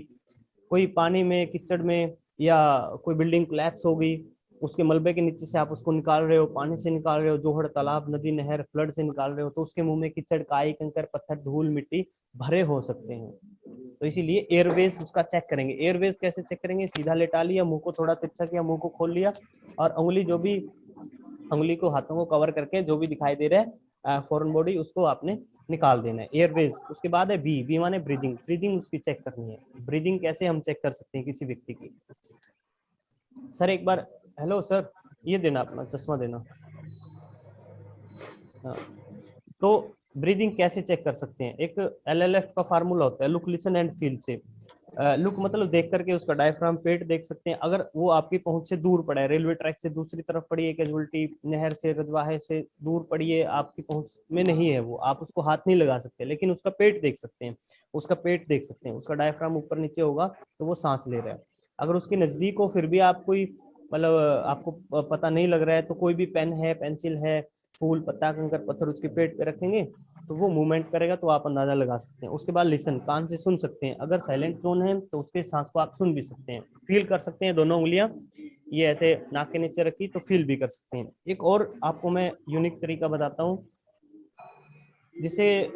कोई पानी में कीचड़ में या कोई बिल्डिंग कोलैप्स हो गई, उसके मलबे के नीचे से आप उसको निकाल रहे हो, पानी से निकाल रहे हो, जोहड़ तालाब नदी नहर फ्लड से निकाल रहे हो, तो उसके मुंह में कीचड़ काई कंकर पत्थर धूल मिट्टी भरे हो सकते हैं। तो इसीलिए एयरवेज उसका चेक करेंगे। एयरवेज कैसे चेक करेंगे? सीधा लेटा लिया, मुंह को थोड़ा तिरछा किया, मुंह को खोल लिया और उंगली जो भी उंगली को हाथों को कवर करके जो भी दिखाई दे रहा है फॉरेन बॉडी उसको आपने निकाल देना है, एयरवेज। उसके बाद है बी, बी माने ब्रीदिंग, ब्रीदिंग उसकी चेक करनी है। ब्रीदिंग कैसे हम चेक कर सकते हैं किसी व्यक्ति की? सर एक बार, हेलो सर, ये देना अपना चश्मा देना। हाँ, तो ब्रीदिंग कैसे चेक कर सकते हैं? एक LLF का फार्मूला होता है, लुक लिसन एंड फील से। लुक मतलब देख करके उसका डायफ्राम, पेट देख सकते हैं, अगर वो आपकी पहुंच से दूर पड़ा है, रेलवे ट्रैक से दूसरी तरफ पड़ी है कैजुअलिटी, नहर से रजवाहे से दूर पड़ी है, आपकी पहुंच में नहीं है वो, आप उसको हाथ नहीं लगा सकते, लेकिन उसका पेट देख सकते हैं, उसका पेट देख सकते हैं, उसका डायफ्राम ऊपर नीचे होगा तो वो सांस ले रहा है। अगर उसके नजदीक हो फिर भी आप कोई मतलब आपको पता नहीं लग रहा है तो कोई भी पेन है, पेंसिल है, फूल पत्ता कंकर पत्थर उसके पेट पे रखेंगे तो वो मूवमेंट करेगा तो आप अंदाजा लगा सकते हैं। उसके बाद लिसन, कान से सुन सकते हैं, अगर साइलेंट जोन है तो उसके सांस को आप सुन भी सकते हैं, फील कर सकते हैं, दोनों उंगलियां ये ऐसे नाक के नीचे रखी तो फील भी कर सकते हैं। एक और आपको मैं यूनिक तरीका बताता हूँ जिसे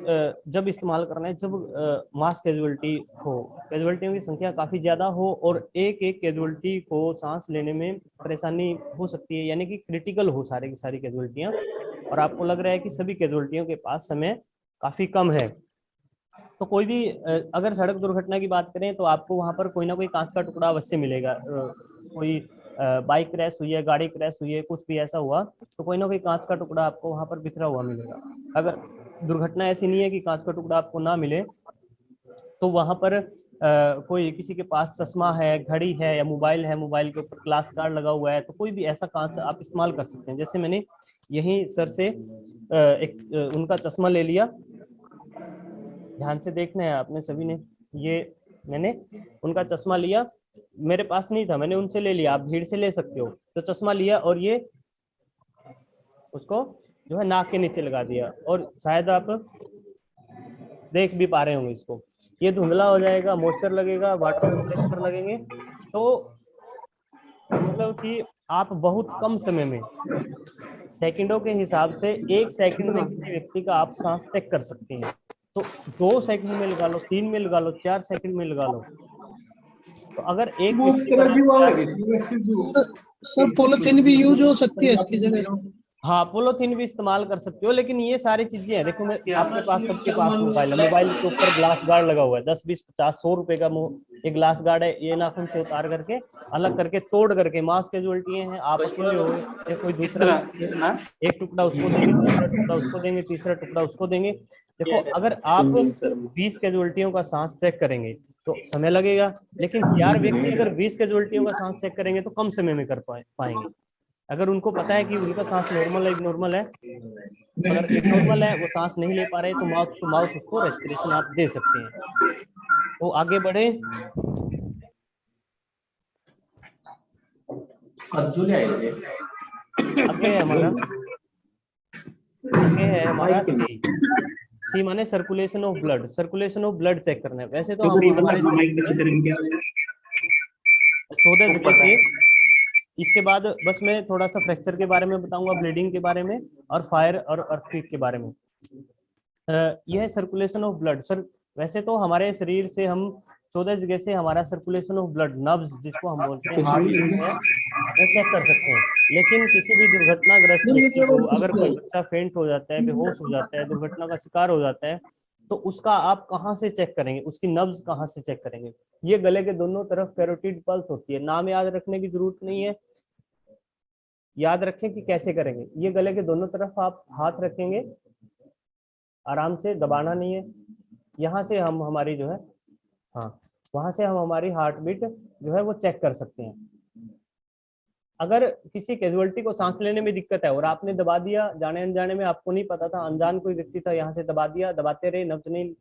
जब इस्तेमाल करना है, जब मास कैजुअलिटी हो, कैजुअलिटियों की संख्या काफी ज्यादा हो और एक एक कैजुअलिटी को सांस लेने में परेशानी हो सकती है, यानी कि क्रिटिकल हो सारी की सारी कैजुअलिटियां, और आपको लग रहा है कि सभी कैजुअलिटियों के पास समय काफी कम है, तो कोई भी अगर सड़क दुर्घटना की बात करें तो आपको वहां पर कोई ना कोई कांच का टुकड़ा अवश्य मिलेगा। कोई बाइक क्रैश हुई है, गाड़ी क्रैश हुई है, कुछ भी ऐसा हुआ तो कोई ना कोई कांच का टुकड़ा आपको वहां पर बिखरा हुआ मिलेगा। अगर दुर्घटना ऐसी नहीं है कि कांच का टुकड़ा आपको ना मिले, तो वहां पर कोई किसी के पास चश्मा है, घड़ी है या मोबाइल है, मोबाइल के ऊपर ग्लास गार्ड लगा हुआ है, तो कोई भी ऐसा कांच आप इस्तेमाल कर सकते हैं। जैसे मैंने यही सर से उनका चश्मा ले लिया, ध्यान से देखना है आपने सभी ने, ये मैंने उनका चश्मा लिया, मेरे पास नहीं था, मैंने उनसे ले लिया, आप भीड़ से ले सकते हो, तो चश्मा लिया और ये उसको जो है नाक के नीचे लगा दिया, और शायद आप देख भी पा रहे होंगे इसको, ये धुंधला हो जाएगा, मॉइस्चर लगेगा, वाटर प्रेशर लगेंगे, तो मतलब कि आप बहुत कम समय में, सेकंडों के हिसाब से 1 सेकंड में किसी व्यक्ति का आप सांस चेक कर सकते हैं। तो 2 सेकंड में लगा लो, 3 में लगा लो, 4 सेकंड में लगा लो, तो अगर एक व्यक्ति पर आप सर पॉलिथीन भी यूज हो सकती है इसकी जगह? हाँ पॉलीथीन भी इस्तेमाल कर सकते हो, लेकिन ये सारी चीजें हैं, देखो मैं आपके पास, सबके पास मोबाइल है, मोबाइल के ऊपर ग्लास गार्ड लगा हुआ है, 10 20 50 100 रुपए का ये ग्लास गार्ड है, ये नाखून से उतार करके अलग करके तोड़ करके, मास कैजुअलिटी हैं, आप अकेले हो या कोई दूसरा, एक टुकड़ा उसको देंगे, दूसरा टुकड़ा उसको देंगे, तीसरा टुकड़ा उसको देंगे। देखो अगर आप 20 कैजुअलिटियों का सांस चेक करेंगे तो समय लगेगा, लेकिन 4 व्यक्ति अगर 20 कैजुअलिटियों का सांस चेक करेंगे तो कम समय में कर पाएंगे। अगर उनको पता है कि उनका सांस नॉर्मल है, इग्नॉर्मल है, अगर इग्नॉर्मल है, वो सांस नहीं ले पा रहे, तो माउथ टू माउथ उसको रेस्पिरेशन आप दे सकते हैं। तो आगे बढ़े, आगे है हमारा सी। सी माने circulation of blood, circulation of blood check करना है। वैसे तो हम हमारे 14 जगह से, इसके बाद बस मैं थोड़ा सा फ्रैक्चर के बारे में बताऊंगा, ब्लीडिंग के बारे में और फायर और अर्थक्वेक के बारे में। यह है सर्कुलेशन ऑफ ब्लड। सर वैसे तो हमारे शरीर से हम 14 जगह से हमारा सर्कुलेशन ऑफ ब्लड, नब्ज जिसको हम बोलते हैं, हार्ट है, वो चेक कर सकते हैं। लेकिन किसी भी दुर्घटनाग्रस्त व्यक्ति को अगर कोई बच्चा फेंट हो जाता है, बेहोश हो जाता है, दुर्घटना का शिकार हो जाता है, तो उसका आप कहाँ से चेक करेंगे, उसकी नब्ज कहाँ से चेक करेंगे? ये गले के दोनों तरफ कैरोटिड पल्स होती है, नाम याद रखने की जरूरत नहीं है, याद रखें कि कैसे करेंगे। ये गले के दोनों तरफ आप हाथ रखेंगे, आराम से, दबाना नहीं है, यहाँ से हम हमारी जो है, हाँ वहां से हम हमारी हार्ट बीट जो है वो चेक कर सकते हैं। अगर किसी कैजुअलिटी को सांस लेने में दिक्कत है और आपने दबा दिया, जाने अनजाने में, आपको नहीं पता था, अनजान कोई व्यक्ति था, यहाँ से दबा दिया, दबाते रहे, नब्ज नहीं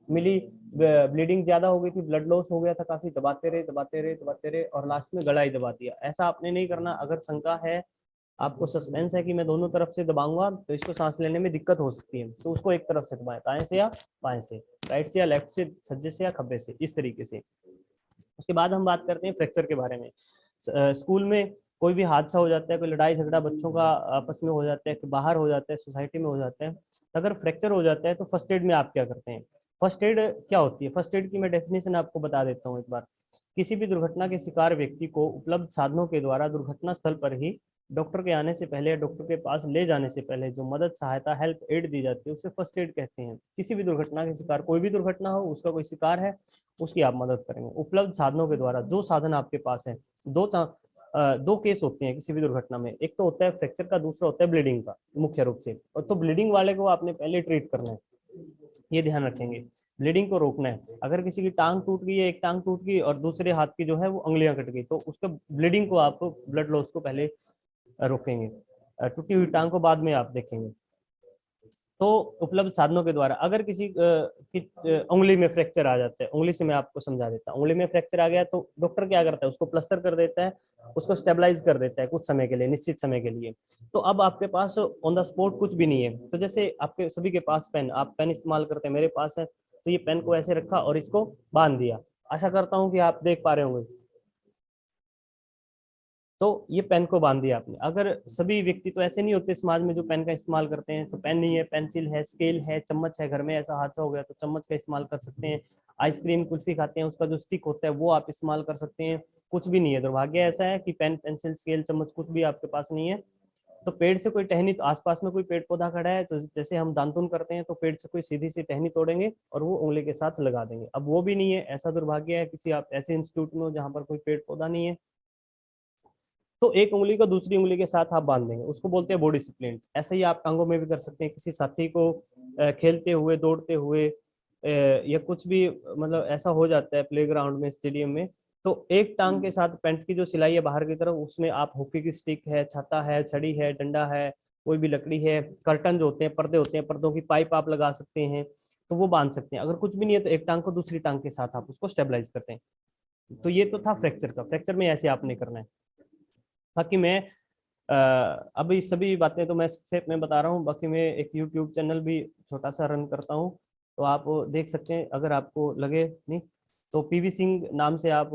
मिली, ब्लीडिंग ज्यादा हो गई थी, ब्लड लॉस हो गया था काफी, दबाते रहे और लास्ट में गला ही दबा दिया। ऐसा आपने नहीं करना। अगर शंका है, आपको सस्पेंस है कि मैं दोनों तरफ से दबाऊंगा तो इसको सांस लेने में दिक्कत हो सकती है, तो उसको एक तरफ से दबाएं, दाएं से या बाएं से, राइट से या लेफ्ट से, सज्जे से या खब्बे से, इस तरीके से। उसके बाद हम बात करते हैं फ्रैक्चर के बारे में। स्कूल में कोई भी हादसा हो जाता है, कोई लड़ाई झगड़ा बच्चों का आपस में हो जाता है, कि बाहर हो जाता है, सोसाइटी में हो जाता है, तो अगर फ्रैक्चर हो जाता है तो फर्स्ट एड में आप क्या करते हैं? फर्स्ट एड क्या होती है? फर्स्ट एड की मैं डेफिनेशन आपको बता देता हूँ एक बार। किसी भी दुर्घटना के शिकार व्यक्ति को उपलब्ध साधनों के द्वारा दुर्घटना स्थल पर ही डॉक्टर के आने से पहले या डॉक्टर के पास ले जाने से पहले जो मदद, सहायता, हेल्प एड दी जाती है उसे फर्स्ट एड कहते हैं। किसी भी दुर्घटना के शिकार, कोई भी दुर्घटना हो, उसका कोई शिकार है, उसकी आप मदद करेंगे उपलब्ध साधनों के द्वारा। जो साधन आपके पास है, दो केस होते हैं किसी भी दुर्घटना में, एक तो होता है फ्रैक्चर का, दूसरा होता है ब्लीडिंग का, मुख्य रूप से। और तो ब्लीडिंग वाले को आपने पहले ट्रीट करना है, ये ध्यान रखेंगे, ब्लीडिंग को रोकना है। अगर किसी की टांग टूट गई है, एक टांग टूट गई और दूसरे हाथ की जो है वो उंगलियां कट गई, तो उसका ब्लीडिंग को आप, ब्लड लॉस को पहले रोकेंगे, टूटी हुई टांग को बाद में आप देखेंगे। तो उपलब्ध साधनों के द्वारा अगर किसी की उंगली में फ्रैक्चर आ जाता है, उंगली से मैं आपको समझा देता हूँ, उंगली में फ्रैक्चर आ गया तो डॉक्टर क्या करता है? उसको प्लास्टर कर देता है, उसको स्टेबलाइज कर देता है कुछ समय के लिए, निश्चित समय के लिए। तो अब आपके पास ऑन द स्पॉट कुछ भी नहीं है। तो जैसे आपके सभी के पास पेन, आप पेन इस्तेमाल करते हैं, मेरे पास है, तो ये पेन को ऐसे रखा और इसको बांध दिया। आशा करता हूँ कि आप देख पा रहे होंगे। तो ये पेन को बांध दिया आपने। अगर सभी व्यक्ति तो ऐसे नहीं होते समाज में जो पेन का इस्तेमाल करते हैं, तो पेन नहीं है, पेंसिल है, स्केल है, चम्मच है, घर में ऐसा हादसा हो गया तो चम्मच का इस्तेमाल कर सकते हैं। आइसक्रीम, कुल्फी खाते हैं, उसका जो स्टिक होता है वो आप इस्तेमाल कर सकते हैं। कुछ भी नहीं है। दुर्भाग्य ऐसा है कि पेन, पेंसिल, स्केल, चम्मच कुछ भी आपके पास नहीं है। तो पेड़ से कोई टहनी, तो आसपास में कोई पेड़ पौधा खड़ा है तो जैसे हम दातुन करते हैं तो पेड़ से कोई सीधी सी टहनी तोड़ेंगे और वो उंगली के साथ लगा देंगे। अब वो भी नहीं है, ऐसा दुर्भाग्य है किसी आप ऐसे इंस्टीट्यूट में हो जहाँ पर कोई पेड़ पौधा नहीं है, तो एक उंगली को दूसरी उंगली के साथ आप बांध देंगे, उसको बोलते हैं बॉडी स्प्लिंट। ऐसे ही आप टांगों में भी कर सकते हैं। किसी साथी को खेलते हुए, दौड़ते हुए या कुछ भी मतलब ऐसा हो जाता है प्लेग्राउंड में, स्टेडियम में, तो एक टांग के साथ पैंट की जो सिलाई है बाहर की तरफ, उसमें आप हॉकी की स्टिक है, छाता है, छड़ी है, डंडा है, कोई भी लकड़ी है, कर्टन जो होते हैं, पर्दे होते हैं, पर्दों की पाइप आप लगा सकते हैं, तो वो बांध सकते हैं। अगर कुछ भी नहीं है तो एक टांग को दूसरी टांग के साथ आप उसको स्टेबलाइज करते हैं। तो ये तो था फ्रैक्चर का। फ्रैक्चर में ऐसे आपने करना है। बाकी मैं अभी सभी बातें तो मैं संक्षेप में बता रहा हूँ। बाकी मैं एक यूट्यूब चैनल भी छोटा सा रन करता हूँ, तो आप देख सकते हैं अगर आपको लगे नहीं तो। पीवी सिंह नाम से आप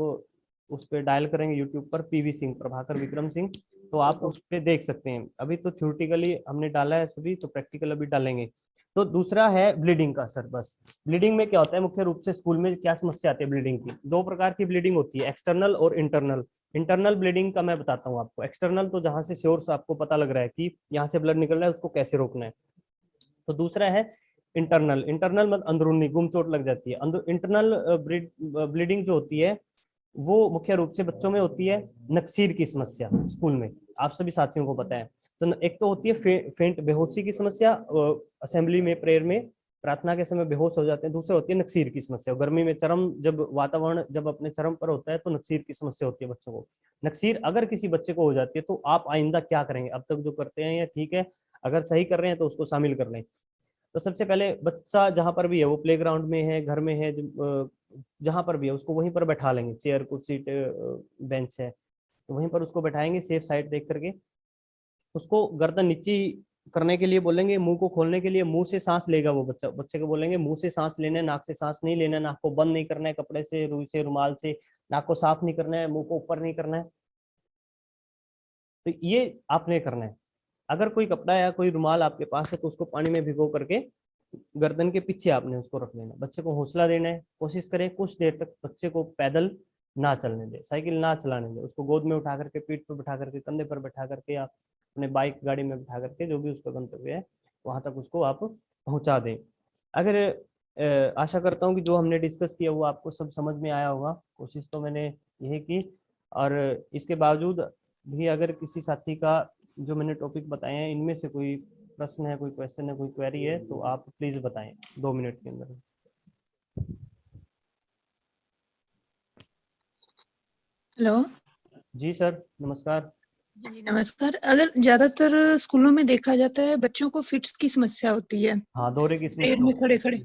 उस पर डायल करेंगे यूट्यूब पर, पीवी सिंह, प्रभाकर विक्रम सिंह, तो आप उस पर देख सकते हैं। अभी तो थ्योरेटिकली हमने डाला है सभी, तो प्रैक्टिकल अभी डालेंगे। तो दूसरा है ब्लीडिंग का असर। बस ब्लीडिंग में क्या होता है मुख्य रूप से, स्कूल में क्या समस्या आती है ब्लीडिंग की? दो प्रकार की ब्लीडिंग होती है, एक्सटर्नल और इंटरनल। इंटरनल ब्लीडिंग का मैं बताता हूँ आपको। एक्सटर्नल तो जहां से श्योर आपको पता लग रहा है कि यहाँ से ब्लड निकल रहा है, उसको कैसे रोकना है। तो दूसरा है इंटरनल। इंटरनल मतलब अंदरूनी, गुम चोट लग जाती है। इंटरनल ब्लीडिंग जो होती है वो मुख्य रूप से बच्चों में होती है नक्सीर की समस्या। स्कूल में आप सभी साथियों को पता है। तो एक तो होती है फेंट, बेहोशी की समस्या, असेंबली में, प्रेयर में, प्रार्थना के समय बेहोश हो जाते हैं। दूसरा होती है नक्सीर की समस्या। गर्मी में चरम, जब वातावरण जब अपने चरम पर होता है तो नक्सीर की समस्या होती है बच्चों को। नक्सीर अगर किसी बच्चे को हो जाती है तो आप आइंदा क्या करेंगे? अब तक जो करते हैं या ठीक है, अगर सही कर रहे हैं तो उसको शामिल कर लें। तो सबसे पहले बच्चा जहां पर भी है, वो प्ले ग्राउंड में है, घर में है, जहां पर भी है, उसको वहीं पर बैठा लेंगे। चेयर, कुर्सी, बेंच है तो वहीं पर उसको बैठाएंगे, सेफ साइड देख करके। उसको गर्दन नीची करने के लिए बोलेंगे, मुंह को खोलने के लिए। मुंह से सांस लेगा वो बच्चा, बच्चे को बोलेंगे मुंह से सांस लेना है, नाक से सांस नहीं लेना है। नाक को बंद नहीं करना है कपड़े से, रुई से, रुमाल से। नाक को साफ नहीं करना है, मुंह को ऊपर नहीं करना है। तो ये आपने करना है। अगर कोई कपड़ा या कोई रुमाल आपके पास है तो उसको पानी में भिगो करके गर्दन के पीछे आपने उसको रख लेना। बच्चे को हौसला देना है। कोशिश करें कुछ देर तक बच्चे को पैदल ना चलने दे, साइकिल ना चलाने दे। उसको गोद में उठा करके, पीठ पर बैठा करके, कंधे पर बैठा करके, या अपने बाइक, गाड़ी में बैठा करके, जो भी उसका गंतव्य है वहां तक उसको आप पहुंचा दें। अगर आशा करता हूँ कि जो हमने डिस्कस किया वो आपको सब समझ में आया होगा। कोशिश तो मैंने यही की। और इसके बावजूद भी अगर किसी साथी का जो मैंने टॉपिक बताए हैं इनमें से कोई प्रश्न है, कोई क्वेश्चन है, कोई क्वेरी है, तो आप प्लीज बताएं 2 मिनट के अंदर। हेलो जी सर, नमस्कार। जी नमस्कार। अगर ज्यादातर स्कूलों में देखा जाता है बच्चों को फिट्स की समस्या होती है, हाँ, दौरे की प्रेयर समस्या में होती खड़े खड़े। है।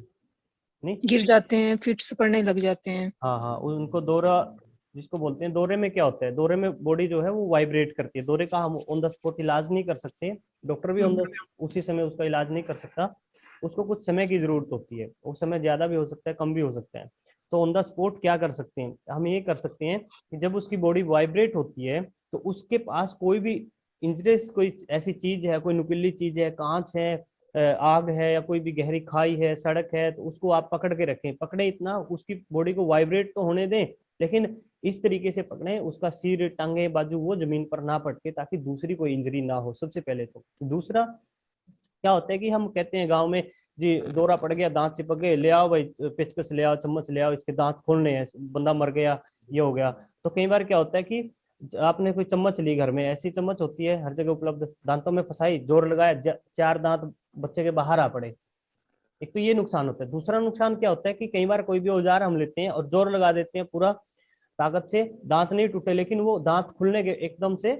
नहीं, गिर जाते हैं, फिट्स पड़ने लग जाते हैं। हाँ हाँ, उनको दौरा जिसको बोलते हैं। दौरे में क्या होता है, दौरे में बॉडी जो है वो वाइब्रेट करती है। दौरे का हम ऑन द स्पॉट इलाज नहीं कर सकते, डॉक्टर भी उसी समय उसका इलाज नहीं कर सकता, उसको कुछ समय की जरूरत होती है। वो समय ज्यादा भी हो सकता है, कम भी हो सकता है। तो ऑन द स्पॉट क्या कर सकते हैं, हम ये कर सकते हैं कि जब उसकी बॉडी वाइब्रेट होती है तो उसके पास कोई भी इंजरियस कोई ऐसी चीज है, कोई नुकीली चीज है, कांच है, आग है, या कोई भी गहरी खाई है, सड़क है, तो उसको आप पकड़ के रखें। पकड़े इतना, उसकी बॉडी को वाइब्रेट तो होने दें, लेकिन इस तरीके से पकड़े उसका सिर, टांगे, बाजू वो जमीन पर ना पटके, ताकि दूसरी कोई इंजरी ना हो, सबसे पहले तो। दूसरा क्या होता है कि हम कहते हैं गांव में, जी दौरा पड़ गया, दांत चिपक गए, ले आओ भाई पेचकस, ले आओ चम्मच, ले आओ, इसके दांत खोलने हैं, बंदा मर गया, ये हो गया। तो कई बार क्या होता है कि आपने कोई चम्मच ली, घर में ऐसी चम्मच होती है हर जगह उपलब्ध, दांतों में फंसाई, जोर लगाया, चार दांत बच्चे के बाहर आ पड़े। एक तो ये नुकसान होता है। दूसरा नुकसान क्या होता है कि कई बार कोई भी औजार हम लेते हैं और जोर लगा देते हैं पूरा ताकत से, दांत नहीं टूटे, लेकिन वो दांत खुलने के एकदम से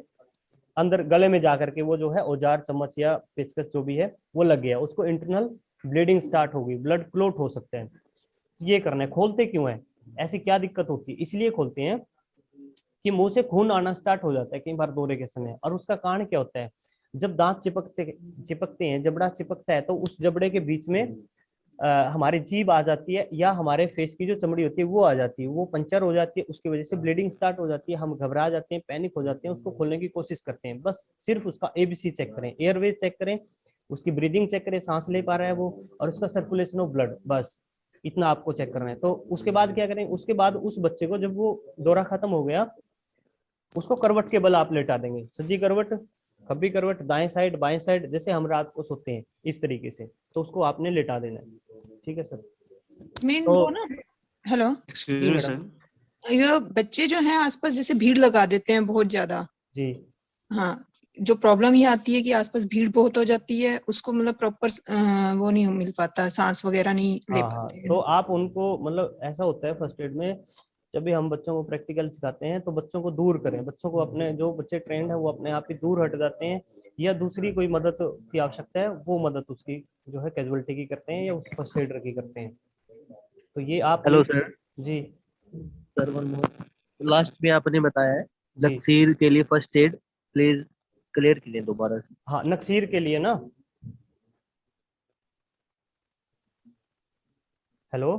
अंदर गले में जाकर के वो जो है औजार, चम्मच या पेचकस जो भी है वो लग गया, उसको इंटरनल ब्लीडिंग स्टार्ट होगी, ब्लड क्लोट हो सकते हैं। ये करना है। खोलते क्यों है, ऐसी क्या दिक्कत होती है, इसलिए खोलते हैं कि मुंह से खून आना स्टार्ट हो जाता है कई बार दौरे के समय। और उसका कारण क्या होता है, जब दांत चिपकते हैं, जबड़ा चिपकता है, तो उस जबड़े के बीच में हमारी जीभ आ जाती है, या हमारे फेस की जो चमड़ी होती है वो आ जाती है, वो पंचर हो जाती है, उसकी वजह से ब्लीडिंग स्टार्ट हो जाती है, हम घबरा जाते हैं, पैनिक हो जाते हैं, उसको खोलने की कोशिश करते हैं। बस सिर्फ उसका एबीसी चेक करें, एयरवेज चेक करें, उसकी ब्रीदिंग चेक करें, सांस ले पा रहा है वो, और उसका सर्कुलेशन ऑफ ब्लड, बस इतना आपको चेक करना है। तो उसके बाद क्या करें, उसके बाद उस बच्चे को जब वो दौरा खत्म हो गया, उसको करवट के बल आप लेटा देंगे, सज्जी करवट, खब्बी करवट, दाएं साइड, बाएं साइड, जैसे हम रात को सोते हैं इस तरीके से, तो उसको आपने लेटा देना है। ठीक है सर। मेन तो वो ना, हेलो, एक्सक्यूज जी मी मैडम। सर। ये बच्चे जो हैं आसपास जैसे भीड़ लगा देते हैं बहुत ज्यादा। जी हाँ, जो प्रॉब्लम ये आती है कि आसपास भीड़ बहुत हो जाती है, उसको मतलब प्रॉपर वो नहीं मिल पाता, सांस वगैरह नहीं ले हाँ हाँ, पाते तो हैं। आप उनको मतलब ऐसा होता है फर्स्ट एड में, जब भी हम बच्चों को प्रैक्टिकल सिखाते हैं तो बच्चों को दूर करें, बच्चों को अपने, जो बच्चे ट्रेंड है वो अपने आप ही दूर हट जाते हैं, या दूसरी कोई मदद की आवश्यकता है वो मदद उसकी जो है कैजुअलिटी की करते हैं, या उस फर्स्ट एडर की करते हैं। तो ये आप हेलो सर। जी सर वन मोर, लास्ट में आपने बताया है जी नक्सीर के लिए फर्स्ट एड, प्लीज क्लियर कीजिए दोबारा से। हाँ, नक्सीर के लिए ना, हेलो,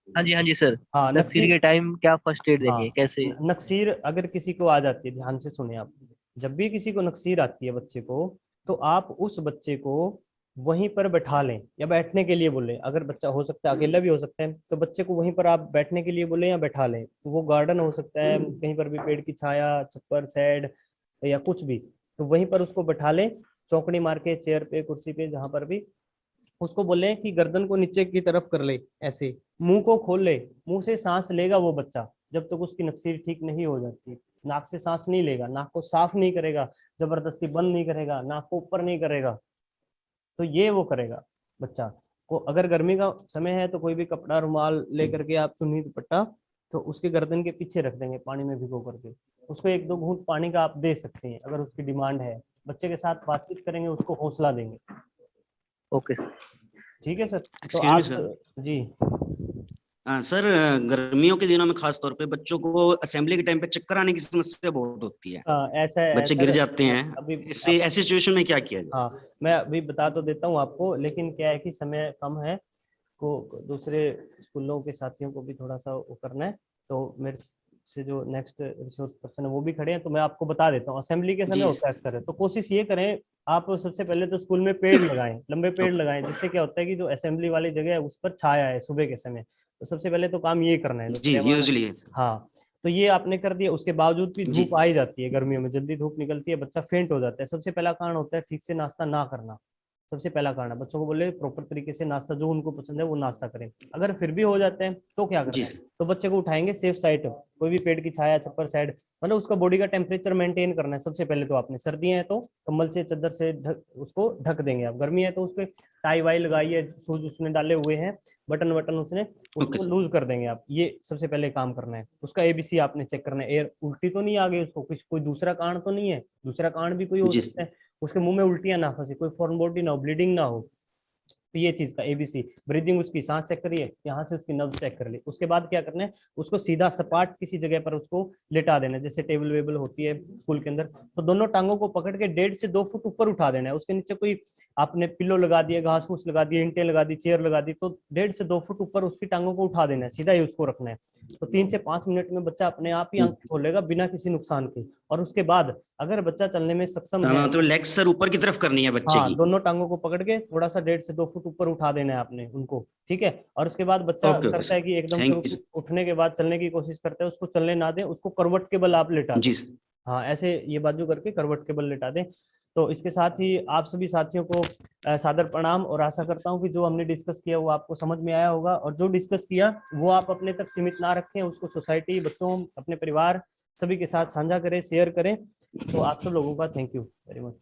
हाँ जी सर। हाँ नक्सीर नक्सीर, के टाइम क्या फर्स्ट एड हाँ देंगे, कैसे? नक्सीर अगर किसी को आ जाती है, ध्यान से सुने आप, जब भी किसी को नक्सीर आती है बच्चे को, तो आप उस बच्चे को वहीं पर बैठा लें या बैठने के लिए बोलें। अगर बच्चा हो सकता है अकेला भी हो सकता है, तो बच्चे को वहीं पर आप बैठने के लिए बोलें या बैठा लें। तो वो गार्डन हो सकता है, कहीं पर भी पेड़ की छाया, छप्पर, शेड या कुछ भी, तो वहीं पर उसको बैठा लें, चौकड़ी मार के, चेयर पे, कुर्सी पे, जहां पर भी। उसको बोले कि गर्दन को नीचे की तरफ कर ले, ऐसे मुंह को खोल ले, मुंह से सांस लेगा वो बच्चा जब तक उसकी नक्सीर ठीक नहीं हो जाती। नाक से सांस नहीं लेगा, नाक को साफ नहीं करेगा, जबरदस्ती बंद नहीं करेगा, नाक को ऊपर नहीं करेगा, तो ये वो करेगा बच्चा को। अगर गर्मी का समय है तो कोई भी कपड़ा, रुमाल लेकर के आप, चुन्नी दुपट्टा, तो उसके गर्दन के पीछे रख देंगे पानी में भिगो करके, उसको एक दो घूंट पानी का आप दे सकते हैं अगर उसकी डिमांड है। बच्चे के साथ बातचीत करेंगे, उसको हौसला देंगे। Okay sir. ठीक है सर। तो एक्सक्यूज मी आप सर। जी सर, गर्मियों के दिनों में खास तौर पे बच्चों को असेंबली के टाइम पे चक्कर आने की समस्या बहुत होती है, ऐसा है बच्चे गिर सर। जाते हैं। अभी इससे ऐसी सिचुएशन में क्या किया जाए? हाँ, मैं अभी बता तो देता हूँ आपको, लेकिन क्या है कि समय कम है, को दूसरे स्कूलों के साथियों को भी थोड़ा सा वो करना है, तो मेरे से जो नेक्स्ट रिसोर्स पर्सन है वो भी खड़े हैं, तो मैं आपको बता देता हूँ। असेंबली के समय जी। होता है अक्सर है, तो कोशिश ये करें आप सबसे पहले तो स्कूल में पेड़ लगाएं, लंबे पेड़ ओके। लगाएं, जिससे क्या होता है कि जो असेंबली वाली जगह है उस पर छाया है सुबह के समय। तो सबसे पहले तो काम ये करना है, जो जी, पर्यावरण। यूजुअली हाँ, तो ये आपने कर दिया। उसके बावजूद भी जी। धूप आ ही जाती है, गर्मियों में जल्दी धूप निकलती है, बच्चा फेंट हो जाता है। सबसे पहला कारण होता है ठीक से नाश्ता ना करना, सबसे पहला कारण है। बच्चों को बोले प्रॉपर तरीके से नाश्ता, जो उनको पसंद है वो नाश्ता करें। अगर फिर भी हो जाते हैं तो क्या करना जी है, सर। तो बच्चे को उठाएंगे सेफ साइड, कोई भी पेड़ की छाया, छप्पर साइड, मतलब उसका बॉडी का टेम्परेचर मेंटेन करना है सबसे पहले। तो आपने, सर्दियां है तो कंबल से, चादर से उसको ढक देंगे आप, गर्मी है तो उस पर टाई वाई लगाइए, शूज उसने डाले हुए हैं, बटन वटन उसने, ओके उसको सर। लूज कर देंगे आप। ये सबसे पहले काम करना है। उसका एबीसी आपने चेक करना है, एयर उल्टी तो नहीं आ गई उसको, कुछ कोई दूसरा कारण तो नहीं है, दूसरा कारण भी कोई हो जी। सकता है, उसके मुंह में उल्टियां ना फंसे, कोई फॉरेन बॉडी ना हो, ब्लीडिंग ना हो, तो ये चीज का ABC, ब्रीदिंग उसकी सांस चेक करिए, यहाँ से उसकी नब्ज चेक कर ली। उसके बाद क्या करना है, उसको सीधा सपाट किसी जगह पर उसको लेटा देना है, जैसे टेबल वेबल होती है स्कूल के अंदर, तो दोनों टांगों को पकड़ के 1.5 से 2 फुट ऊपर उठा देना है। उसके नीचे कोई आपने पिल्लो लगा दिया, घास फूस लगा दी, ईंटें लगा दी, चेयर लगा दी, तो 1.5 से 2 फुट ऊपर उसकी टांगों को उठा देना है, सीधा ही उसको रखना है। तो 3 से 5 मिनट में बच्चा अपने आप ही आंख खोलेगा बिना किसी नुकसान के। और उसके बाद अगर बच्चा चलने में सक्षम है, मतलब लेग्स सर ऊपर की तरफ करनी है बच्चे हाँ, की। दोनों टांगों को पकड़ के थोड़ा सा 1.5 से 2 फुट ऊपर उठा देना है आपने उनको, ठीक है। और उसके बाद बच्चा ओके, ओके करता है कि एकदम थैंक से यू उठने के बाद चलने की कोशिश करता है, उसको चलने ना दें, उसको करवट के बल आप लेटा दें। जी सर। हाँ, ऐसे ये बाजू करके करवट के बल लेटा दें। तो इसके साथ ही आप सभी साथियों को सादर प्रणाम, और आशा करता हूँ कि जो हमने डिस्कस किया वो आपको समझ में आया होगा, और जो डिस्कस किया वो आप अपने तक सीमित ना रखें, उसको सोसाइटी, बच्चों, अपने परिवार सभी के साथ साझा करें, शेयर करें। तो आप सब लोगों का थैंक यू वेरी मच।